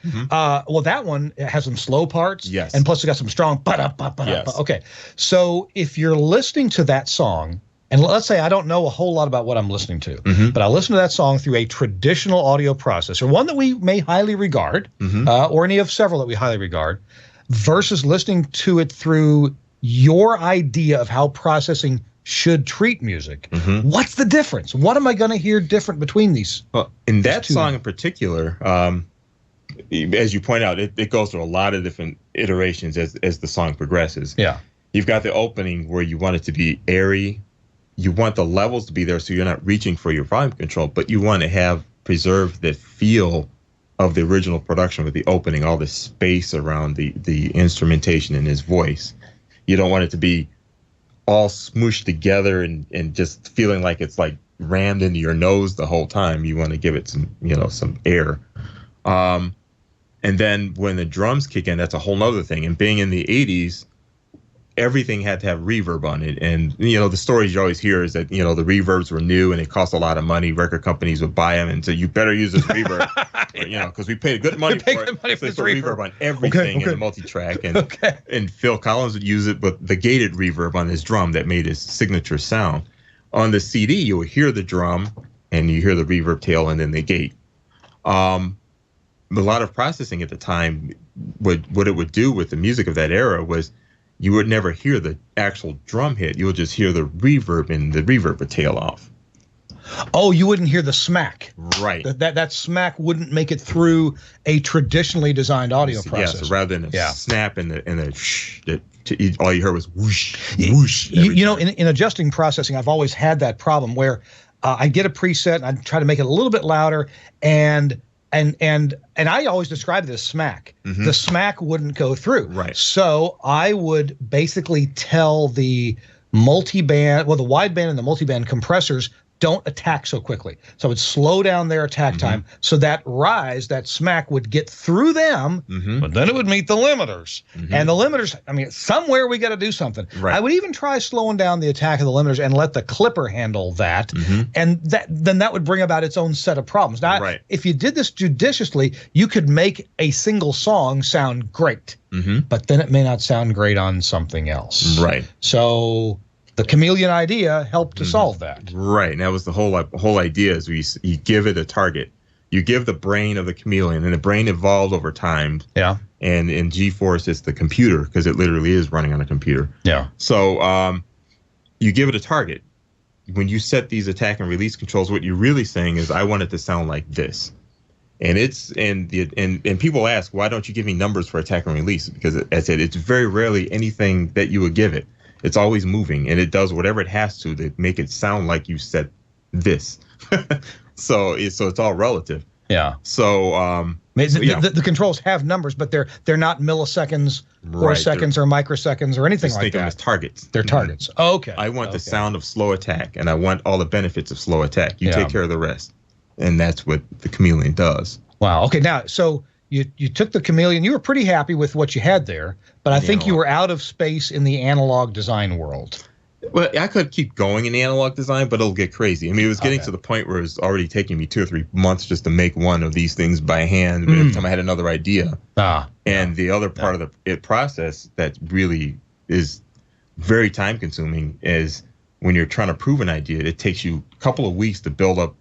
[SPEAKER 3] Well, that one has some slow parts.
[SPEAKER 2] Yes.
[SPEAKER 3] And plus, it got some strong. Yes. Okay. So if you're listening to that song, and let's say I don't know a whole lot about what I'm listening to, but I listen to that song through a traditional audio processor, one that we may highly regard, or any of several that we highly regard, versus listening to it through your idea of how processing should treat music. What's the difference? What am I going to hear different between these?
[SPEAKER 2] Well, in that song in particular, as you point out, it goes through a lot of different iterations as the song progresses.
[SPEAKER 3] Yeah.
[SPEAKER 2] You've got the opening where you want it to be airy. You want the levels to be there so you're not reaching for your volume control, but you want to have preserved the feel of the original production with the opening, all the space around the instrumentation and his voice. You don't want it to be all smooshed together and just feeling like it's like rammed into your nose the whole time. You want to give it some air. And then when the drums kick in, that's a whole nother thing. And being in the 80s, everything had to have reverb on it. And, the stories you always hear is that, the reverbs were new and it cost a lot of money. Record companies would buy them and say, you better use this reverb, because we paid good money for it. So they put reverb on everything in the multi-track. And, and Phil Collins would use it with the gated reverb on his drum that made his signature sound. On the CD, you would hear the drum and you hear the reverb tail and then the gate. A lot of processing at the time, what it would do with the music of that era was you would never hear the actual drum hit. You'll just hear the reverb, and the reverb would tail off.
[SPEAKER 3] Oh, you wouldn't hear the smack.
[SPEAKER 2] Right.
[SPEAKER 3] That smack wouldn't make it through a traditionally designed audio process.
[SPEAKER 2] Yeah, so rather than a snap and the shh, all you heard was whoosh, whoosh.
[SPEAKER 3] You know, in adjusting processing, I've always had that problem where I get a preset and I try to make it a little bit louder, and I always describe it as smack. The smack wouldn't go through.
[SPEAKER 2] Right.
[SPEAKER 3] So I would basically tell the multiband, well, the wideband and the multiband compressors don't attack so quickly. So it would slow down their attack time, so that rise, that smack would get through them, but then it would meet the limiters. And the limiters, I mean, somewhere we got to do something.
[SPEAKER 2] Right.
[SPEAKER 3] I would even try slowing down the attack of the limiters and let the clipper handle that. And then that would bring about its own set of problems. Now, if you did this judiciously, you could make a single song sound great, but then it may not sound great on something else.
[SPEAKER 2] Right.
[SPEAKER 3] So the Chameleon idea helped to solve that.
[SPEAKER 2] Right, and that was the whole idea. Is you give it a target, you give the brain of the Chameleon, and the brain evolved over time.
[SPEAKER 3] Yeah.
[SPEAKER 2] And in GeForce, it's the computer, because it literally is running on a computer.
[SPEAKER 3] Yeah.
[SPEAKER 2] So you give it a target. When you set these attack and release controls, what you're really saying is, I want it to sound like this. And and people ask, why don't you give me numbers for attack and release? Because as I said, it's very rarely anything that you would give it. It's always moving, and it does whatever it has to make it sound like you said this. So it's all relative.
[SPEAKER 3] Yeah.
[SPEAKER 2] So
[SPEAKER 3] the controls have numbers, but they're not milliseconds or seconds or microseconds or anything like that.
[SPEAKER 2] Think of them as targets.
[SPEAKER 3] They're targets. Okay.
[SPEAKER 2] I want the sound of slow attack, and I want all the benefits of slow attack. You take care of the rest, and that's what the Chameleon does.
[SPEAKER 3] Wow. Okay. Now, so you took the Chameleon. You were pretty happy with what you had there, but I think you were out of space in the analog design world.
[SPEAKER 2] Well, I could keep going in the analog design, but it'll get crazy. I mean, it was getting to the point where it was already taking me 2 or 3 months just to make one of these things by hand. Every time I had another idea. And the other part of the process that really is very time consuming is when you're trying to prove an idea, it takes you a couple of weeks to build up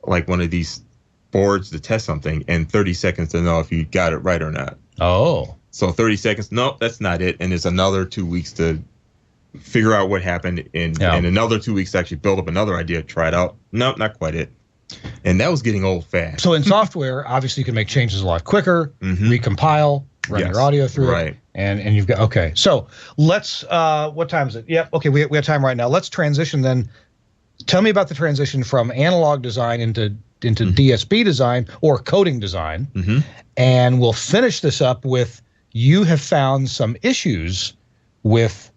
[SPEAKER 2] like one of these boards to test something, and 30 seconds to know if you got it right or not.
[SPEAKER 3] Oh.
[SPEAKER 2] So 30 seconds, no, that's not it. And there's another 2 weeks to figure out what happened, and another 2 weeks to actually build up another idea, try it out. No, not quite it. And that was getting old fast.
[SPEAKER 3] So in software, obviously you can make changes a lot quicker, recompile, run your audio through it, and you've got, okay. So let's, what time is it? Yep, okay, we have time right now. Let's transition then. Tell me about the transition from analog design into DSP design or coding design, and we'll finish this up with, you have found some issues with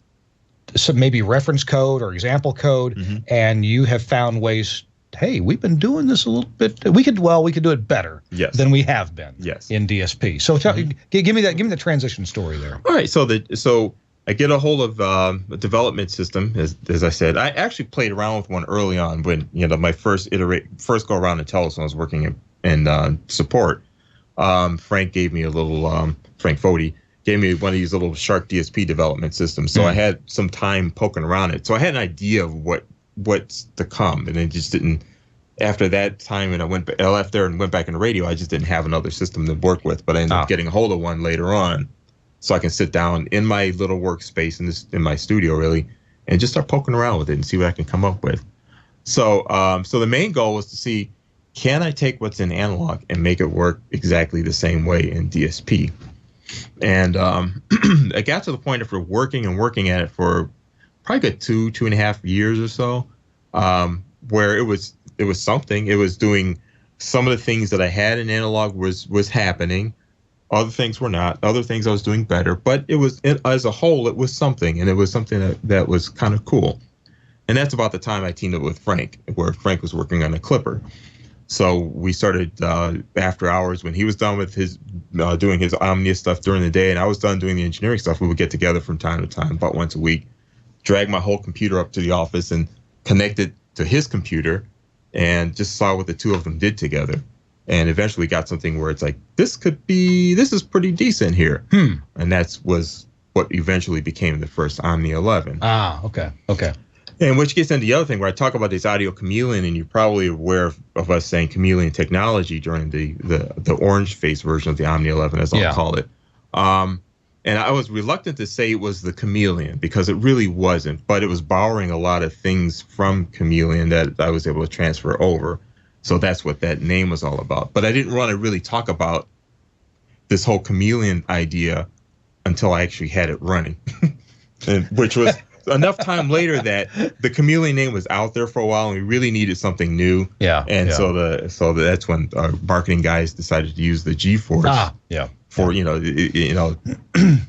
[SPEAKER 3] some maybe reference code or example code, and you have found ways, hey, we've been doing this a little bit, we could do it better than we have been in DSP. So give me the transition story there. All
[SPEAKER 2] right, so I get a hold of a development system, as I said. I actually played around with one early on when my first go around in Telus when I was working in support. Frank gave me a little Frank Fody gave me one of these little Shark DSP development systems. So I had some time poking around it. So I had an idea of what's to come, and it just didn't. After that time, and I left there and went back into radio, I just didn't have another system to work with. But I ended up getting a hold of one later on, so I can sit down in my little workspace in my studio really, and just start poking around with it and see what I can come up with. So so the main goal was to see, can I take what's in analog and make it work exactly the same way in DSP? And I got to the point after working at it for probably good 2.5 years or so, where it was something. It was doing some of the things that I had in analog was happening. Other things were not. Other things I was doing better. But as a whole, it was something, and it was something that was kind of cool. And that's about the time I teamed up with Frank, where Frank was working on a clipper. So we started after hours when he was done with his doing his Omnia stuff during the day, and I was done doing the engineering stuff. We would get together from time to time, about once a week, drag my whole computer up to the office and connect it to his computer, and just saw what the two of them did together. And eventually got something where it's like, this is pretty decent here. And was what eventually became the first Omnia 11.
[SPEAKER 3] Okay.
[SPEAKER 2] And which gets into the other thing where I talk about this audio Chameleon, and you're probably aware of us saying Chameleon technology during the orange face version of the Omnia 11, as I'll call it. And And I was reluctant to say it was the Chameleon because it really wasn't, but it was borrowing a lot of things from Chameleon that I was able to transfer over. So that's what that name was all about. But I didn't want to really talk about this whole Chameleon idea until I actually had it running, and, which was enough time later that the Chameleon name was out there for a while, and we really needed something new.
[SPEAKER 3] Yeah.
[SPEAKER 2] And so that's when our marketing guys decided to use the GeForce. For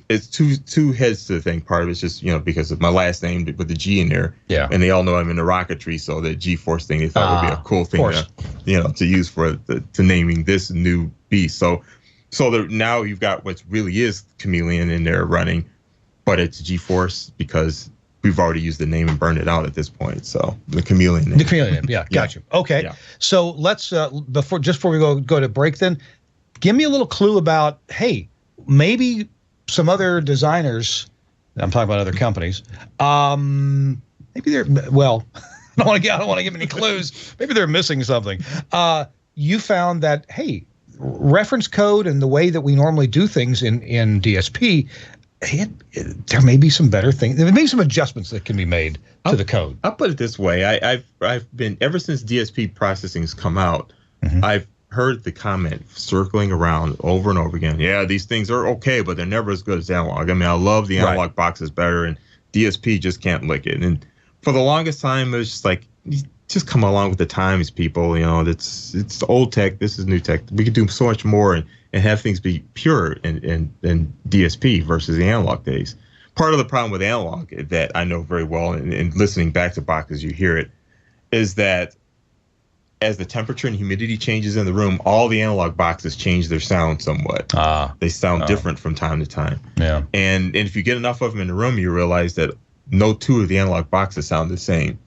[SPEAKER 2] it's two heads to the thing. Part of it's just because of my last name with the G in there.
[SPEAKER 3] Yeah.
[SPEAKER 2] And they all know I'm in the rocketry, so the GeForce thing they thought would be a cool thing to use for to naming this new beast. So now you've got what really is Chameleon in there running, but it's GeForce because we've already used the name and burned it out at this point. So the Chameleon name.
[SPEAKER 3] The Chameleon name, yeah, gotcha. Okay, so let's before we go to break, then give me a little clue about, hey, maybe some other designers. I'm talking about other companies. Maybe they're I don't want to give any clues. Maybe they're missing something. You found that, hey, reference code and the way that we normally do things in DSP. There may be some better things. There may be some adjustments that can be made to the code.
[SPEAKER 2] I'll put it this way: I've been ever since DSP processing's come out. I've heard the comment circling around over and over again. Yeah, these things are okay, but they're never as good as analog. I mean, I love the analog boxes better, and DSP just can't lick it. And for the longest time, it was just like, just come along with the times, people. It's old tech. This is new tech. We could do so much more and have things be pure in DSP versus the analog days. Part of the problem with analog that I know very well, and listening back to boxes, you hear it, is that as the temperature and humidity changes in the room, all the analog boxes change their sound somewhat. They sound different from time to time.
[SPEAKER 3] Yeah.
[SPEAKER 2] And if you get enough of them in the room, you realize that no two of the analog boxes sound the same.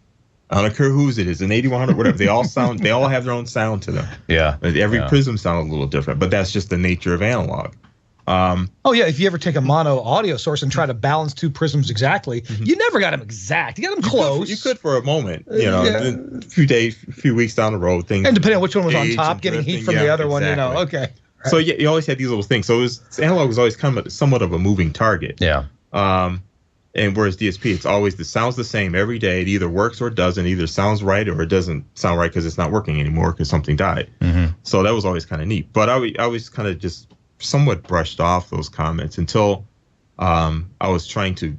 [SPEAKER 2] I don't care whose it is, an 8100, whatever. They all have their own sound to them.
[SPEAKER 3] Yeah.
[SPEAKER 2] Every prism sounds a little different, but that's just the nature of analog.
[SPEAKER 3] If you ever take a mono audio source and try to balance two prisms exactly, you never got them exact. You got them close.
[SPEAKER 2] You could for a moment, a few days, a few weeks down the road, things.
[SPEAKER 3] And depending on which one was on top, getting heat from the other one, okay. Right.
[SPEAKER 2] So you always had these little things. So analog was always kind of somewhat of a moving target.
[SPEAKER 3] Yeah.
[SPEAKER 2] And whereas DSP, it's always the sounds the same every day. It either works or it doesn't. Either sounds right or it doesn't sound right because it's not working anymore because something died. So that was always kind of neat. But I always kind of just somewhat brushed off those comments until I was trying to,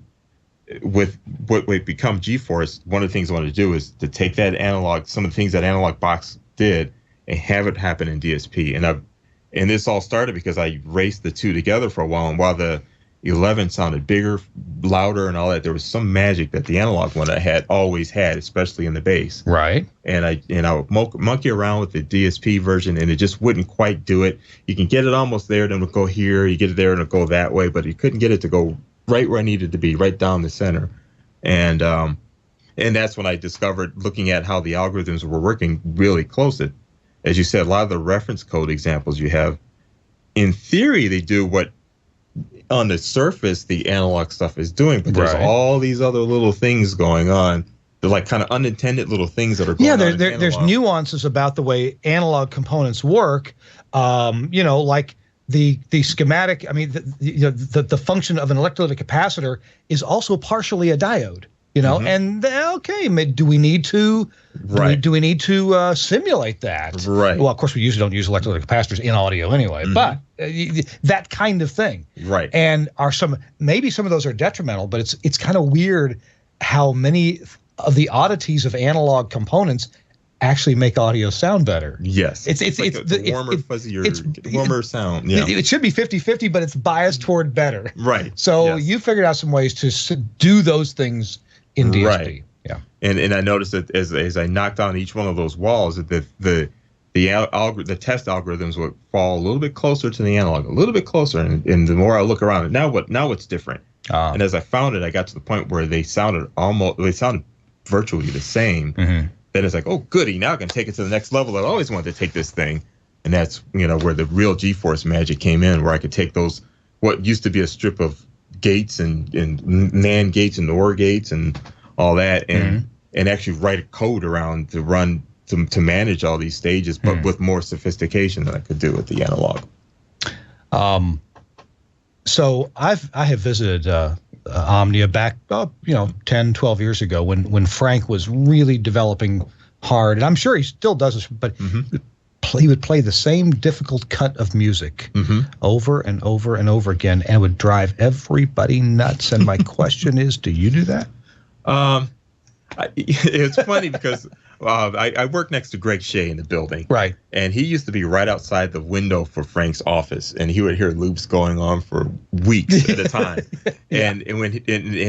[SPEAKER 2] with what would become GeForce, one of the things I wanted to do is to take that analog, some of the things that analog box did, and have it happen in DSP. And this all started because I raced the two together for a while, and while the 11 sounded bigger, louder, and all that, there was some magic that the analog one I had always had, especially in the bass.
[SPEAKER 3] Right.
[SPEAKER 2] And I would monkey around with the DSP version, and it just wouldn't quite do it. You can get it almost there, then it'll go here. You get it there, and it'll go that way, but you couldn't get it to go right where I needed to be, right down the center. And that's when I discovered, looking at how the algorithms were working really close. As you said, a lot of the reference code examples you have, in theory, they do what on the surface the analog stuff is doing, but there's all these other little things going on. They're like kind of unintended little things that are going on. Yeah,
[SPEAKER 3] there's nuances about the way analog components work. Like the schematic. I mean, the function of an electrolytic capacitor is also partially a diode. And do we need to do we need to simulate that?
[SPEAKER 2] Right.
[SPEAKER 3] Well, of course, we usually don't use electrolytic capacitors in audio anyway, but that kind of thing.
[SPEAKER 2] Right.
[SPEAKER 3] And maybe some of those are detrimental, but it's kind of weird how many of the oddities of analog components actually make audio sound better.
[SPEAKER 2] Yes.
[SPEAKER 3] It's
[SPEAKER 2] the warmer, fuzzier, warmer sound. Yeah.
[SPEAKER 3] It should be 50-50, but it's biased toward better.
[SPEAKER 2] Right.
[SPEAKER 3] So you figured out some ways to do those things in DSP.
[SPEAKER 2] Right.
[SPEAKER 3] Yeah.
[SPEAKER 2] And I noticed that as I knocked on each one of those walls, that the test algorithms would fall a little bit closer to the analog, a little bit closer. And the more I look around, now what's different? And as I found it, I got to the point where they sounded virtually the same. Then it's like, oh, goody, now I can take it to the next level. I always wanted to take this thing. And that's, where the real GeForce magic came in, where I could take those, what used to be a strip of gates and NAND gates and OR gates and all that, and actually write a code around to run to manage all these stages, but with more sophistication than I could do with the analog.
[SPEAKER 3] So I have visited Omnia back, 10, 12 years ago when Frank was really developing hard, and I'm sure he still does this, but he would play the same difficult cut of music over and over and over again, and it would drive everybody nuts. And my question is, do you do that?
[SPEAKER 2] It's funny because I work next to Greg Shea in the building.
[SPEAKER 3] Right.
[SPEAKER 2] And he used to be right outside the window for Frank's office, and he would hear loops going on for weeks at a time. And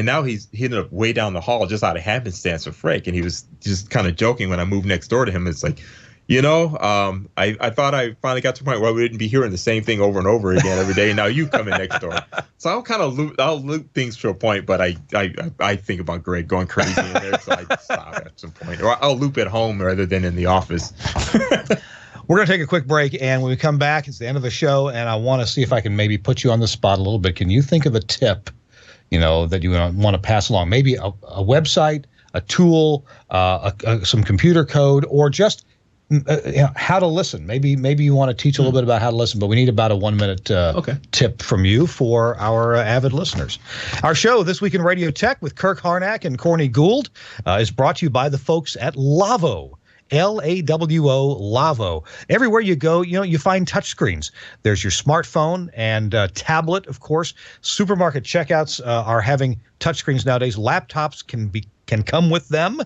[SPEAKER 2] now he ended up way down the hall just out of happenstance with Frank, and he was just kind of joking when I moved next door to him. It's like, I thought I finally got to the point where we wouldn't be hearing the same thing over and over again every day. And now you come in next door. So I'll loop things to a point, but I think about Greg going crazy in there, so I stop at some point. Or I'll loop at home rather than in the office.
[SPEAKER 3] We're going to take a quick break, and when we come back, it's the end of the show, and I want to see if I can maybe put you on the spot a little bit. Can you think of a tip, that you want to pass along? Maybe a website, a tool, some computer code, or just how to listen. Maybe you want to teach a little bit about how to listen, but we need about a 1 minute tip from you for our avid listeners. Our show, This Week in Radio Tech with Kirk Harnack and Corny Gould, is brought to you by the folks at Lavo. L-A-W-O, Lavo. Everywhere you go, you find touchscreens. There's your smartphone and tablet, of course. Supermarket checkouts are having touchscreens nowadays. Laptops can come with them.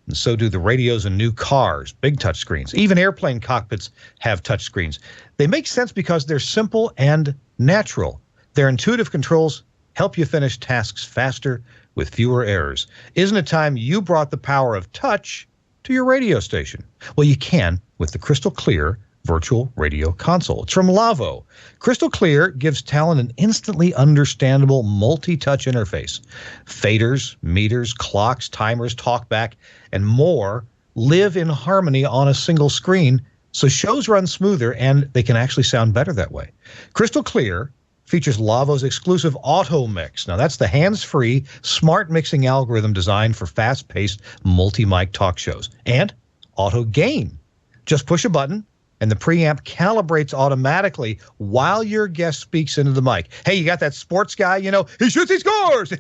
[SPEAKER 3] And so do the radios in new cars, big touchscreens. Even airplane cockpits have touchscreens. They make sense because they're simple and natural. Their intuitive controls help you finish tasks faster with fewer errors. Isn't it time you brought the power of touch to your radio station? Well, you can with the Crystal Clear virtual radio console. It's from Lavo. Crystal Clear gives talent an instantly understandable multi-touch interface. Faders, meters, clocks, timers, talkback, and more live in harmony on a single screen, so shows run smoother and they can actually sound better that way. Crystal Clear features Lavo's exclusive Auto Mix. Now, that's the hands-free, smart mixing algorithm designed for fast-paced multi-mic talk shows. And Auto Gain. Just push a button, and the preamp calibrates automatically while your guest speaks into the mic. Hey, you got that sports guy, he shoots, he scores.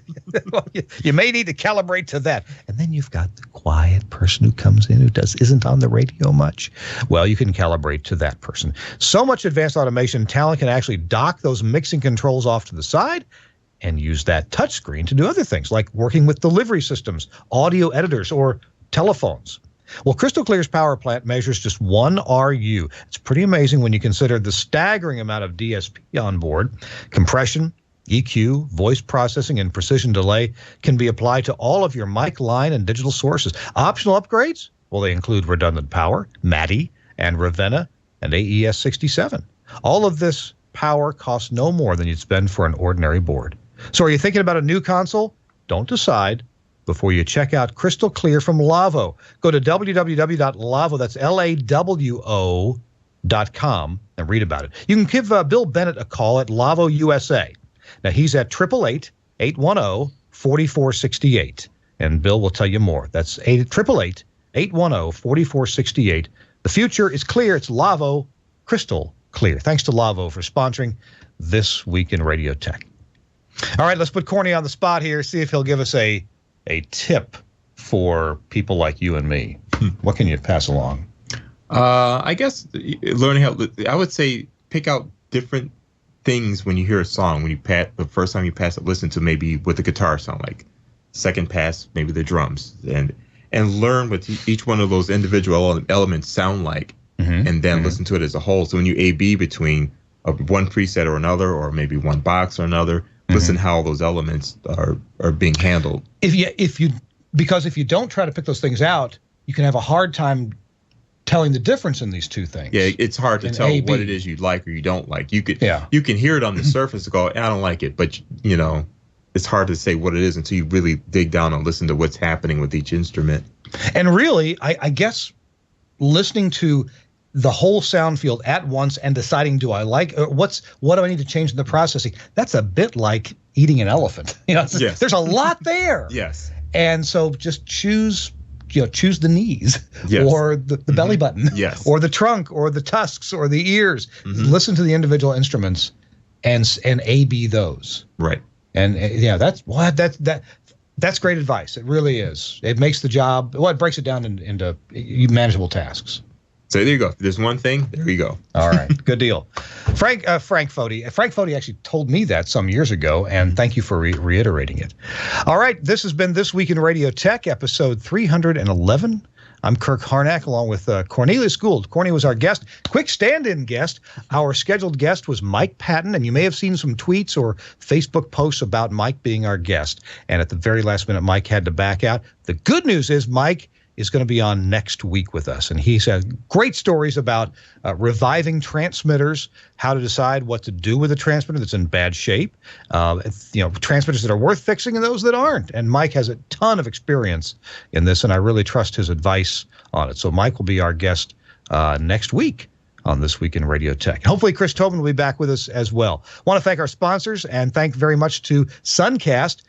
[SPEAKER 3] You may need to calibrate to that. And then you've got the quiet person who comes in who isn't on the radio much. Well, you can calibrate to that person. So much advanced automation, talent can actually dock those mixing controls off to the side and use that touchscreen to do other things like working with delivery systems, audio editors, or telephones. Well, Crystal Clear's power plant measures just 1 RU. It's pretty amazing when you consider the staggering amount of DSP on board. Compression, EQ, voice processing, and precision delay can be applied to all of your mic line and digital sources. Optional upgrades? Well, they include redundant power, MADI, and Ravenna, and AES 67. All of this power costs no more than you'd spend for an ordinary board. So are you thinking about a new console? Don't decide before you check out Crystal Clear from Lavo. Go to www.lavo, that's LAWO.com, and read about it. You can give Bill Bennett a call at Lavo USA. Now, he's at 888-810-4468, and Bill will tell you more. That's 888-810-4468. The future is clear. It's Lavo, Crystal Clear. Thanks to Lavo for sponsoring This Week in Radio Tech. All right, let's put Corny on the spot here, see if he'll give us a tip for people like you and me. What can you pass along?
[SPEAKER 2] I guess learning how. I would say pick out different things when you hear a song. When you the first time you pass it, listen to maybe what the guitar sound like. Second pass, maybe the drums, and learn what each one of those individual elements sound like, and then listen to it as a whole. So when you A/B between one preset or another, or maybe one box or another, listen how those elements are being handled. Because if you don't try to pick those things out, you can have a hard time telling the difference in these two things. Yeah, it's hard to tell what it is you like or you don't like. You can hear it on the surface and go, I don't like it, but it's hard to say what it is until you really dig down and listen to what's happening with each instrument.
[SPEAKER 3] And really, I guess listening to the whole sound field at once and deciding, do I like, what do I need to change in the processing? That's a bit like eating an elephant.
[SPEAKER 2] Yes.
[SPEAKER 3] There's a lot there.
[SPEAKER 2] Yes.
[SPEAKER 3] And so just choose the knees, or the belly button, or the trunk, or the tusks, or the ears. Listen to the individual instruments and A/B those.
[SPEAKER 2] Right.
[SPEAKER 3] And yeah, that's great advice. It really is. It makes the job, it breaks it down into manageable tasks.
[SPEAKER 2] So there you go. There's one thing. There you go.
[SPEAKER 3] All right. Good deal. Frank Foti. Frank Foti actually told me that some years ago, and thank you for reiterating it. All right. This has been This Week in Radio Tech, episode 311. I'm Kirk Harnack, along with Cornelius Gould. Corny was our guest. Quick stand-in guest. Our scheduled guest was Mike Patton, and you may have seen some tweets or Facebook posts about Mike being our guest. And at the very last minute, Mike had to back out. The good news is Mike is going to be on next week with us. And he's had great stories about reviving transmitters, how to decide what to do with a transmitter that's in bad shape, transmitters that are worth fixing and those that aren't. And Mike has a ton of experience in this, and I really trust his advice on it. So Mike will be our guest next week on This Week in Radio Tech. And hopefully Chris Tobin will be back with us as well. I want to thank our sponsors and thank very much to Suncast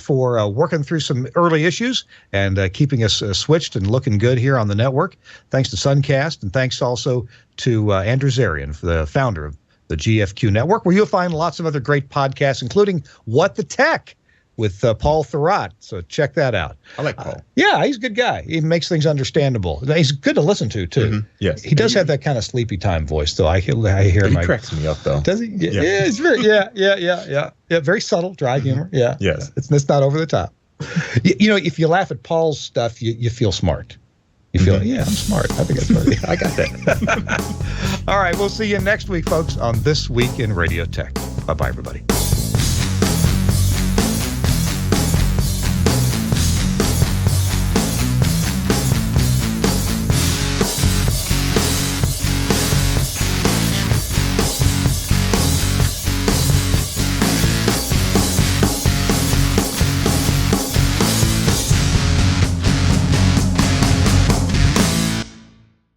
[SPEAKER 3] for working through some early issues and keeping us switched and looking good here on the network. Thanks to Suncast, and thanks also to Andrew Zarian, the founder of the GFQ Network, where you'll find lots of other great podcasts, including What the Tech with Paul Thurrott. So check that out.
[SPEAKER 2] I like Paul.
[SPEAKER 3] Yeah, he's a good guy. He makes things understandable. He's good to listen to, too.
[SPEAKER 2] Mm-hmm. Yes.
[SPEAKER 3] He does have that kind of sleepy time voice, though. I hear him.
[SPEAKER 2] He cracks me up, though.
[SPEAKER 3] Does he? Yeah, it's very, yeah. Very subtle, dry humor. Yeah.
[SPEAKER 2] Yes.
[SPEAKER 3] It's not over the top. If you laugh at Paul's stuff, you feel smart. You feel, yeah, I'm smart. I think that's funny.
[SPEAKER 2] I got that.
[SPEAKER 3] All right, we'll see you next week, folks, on This Week in Radio Tech. Bye-bye, everybody.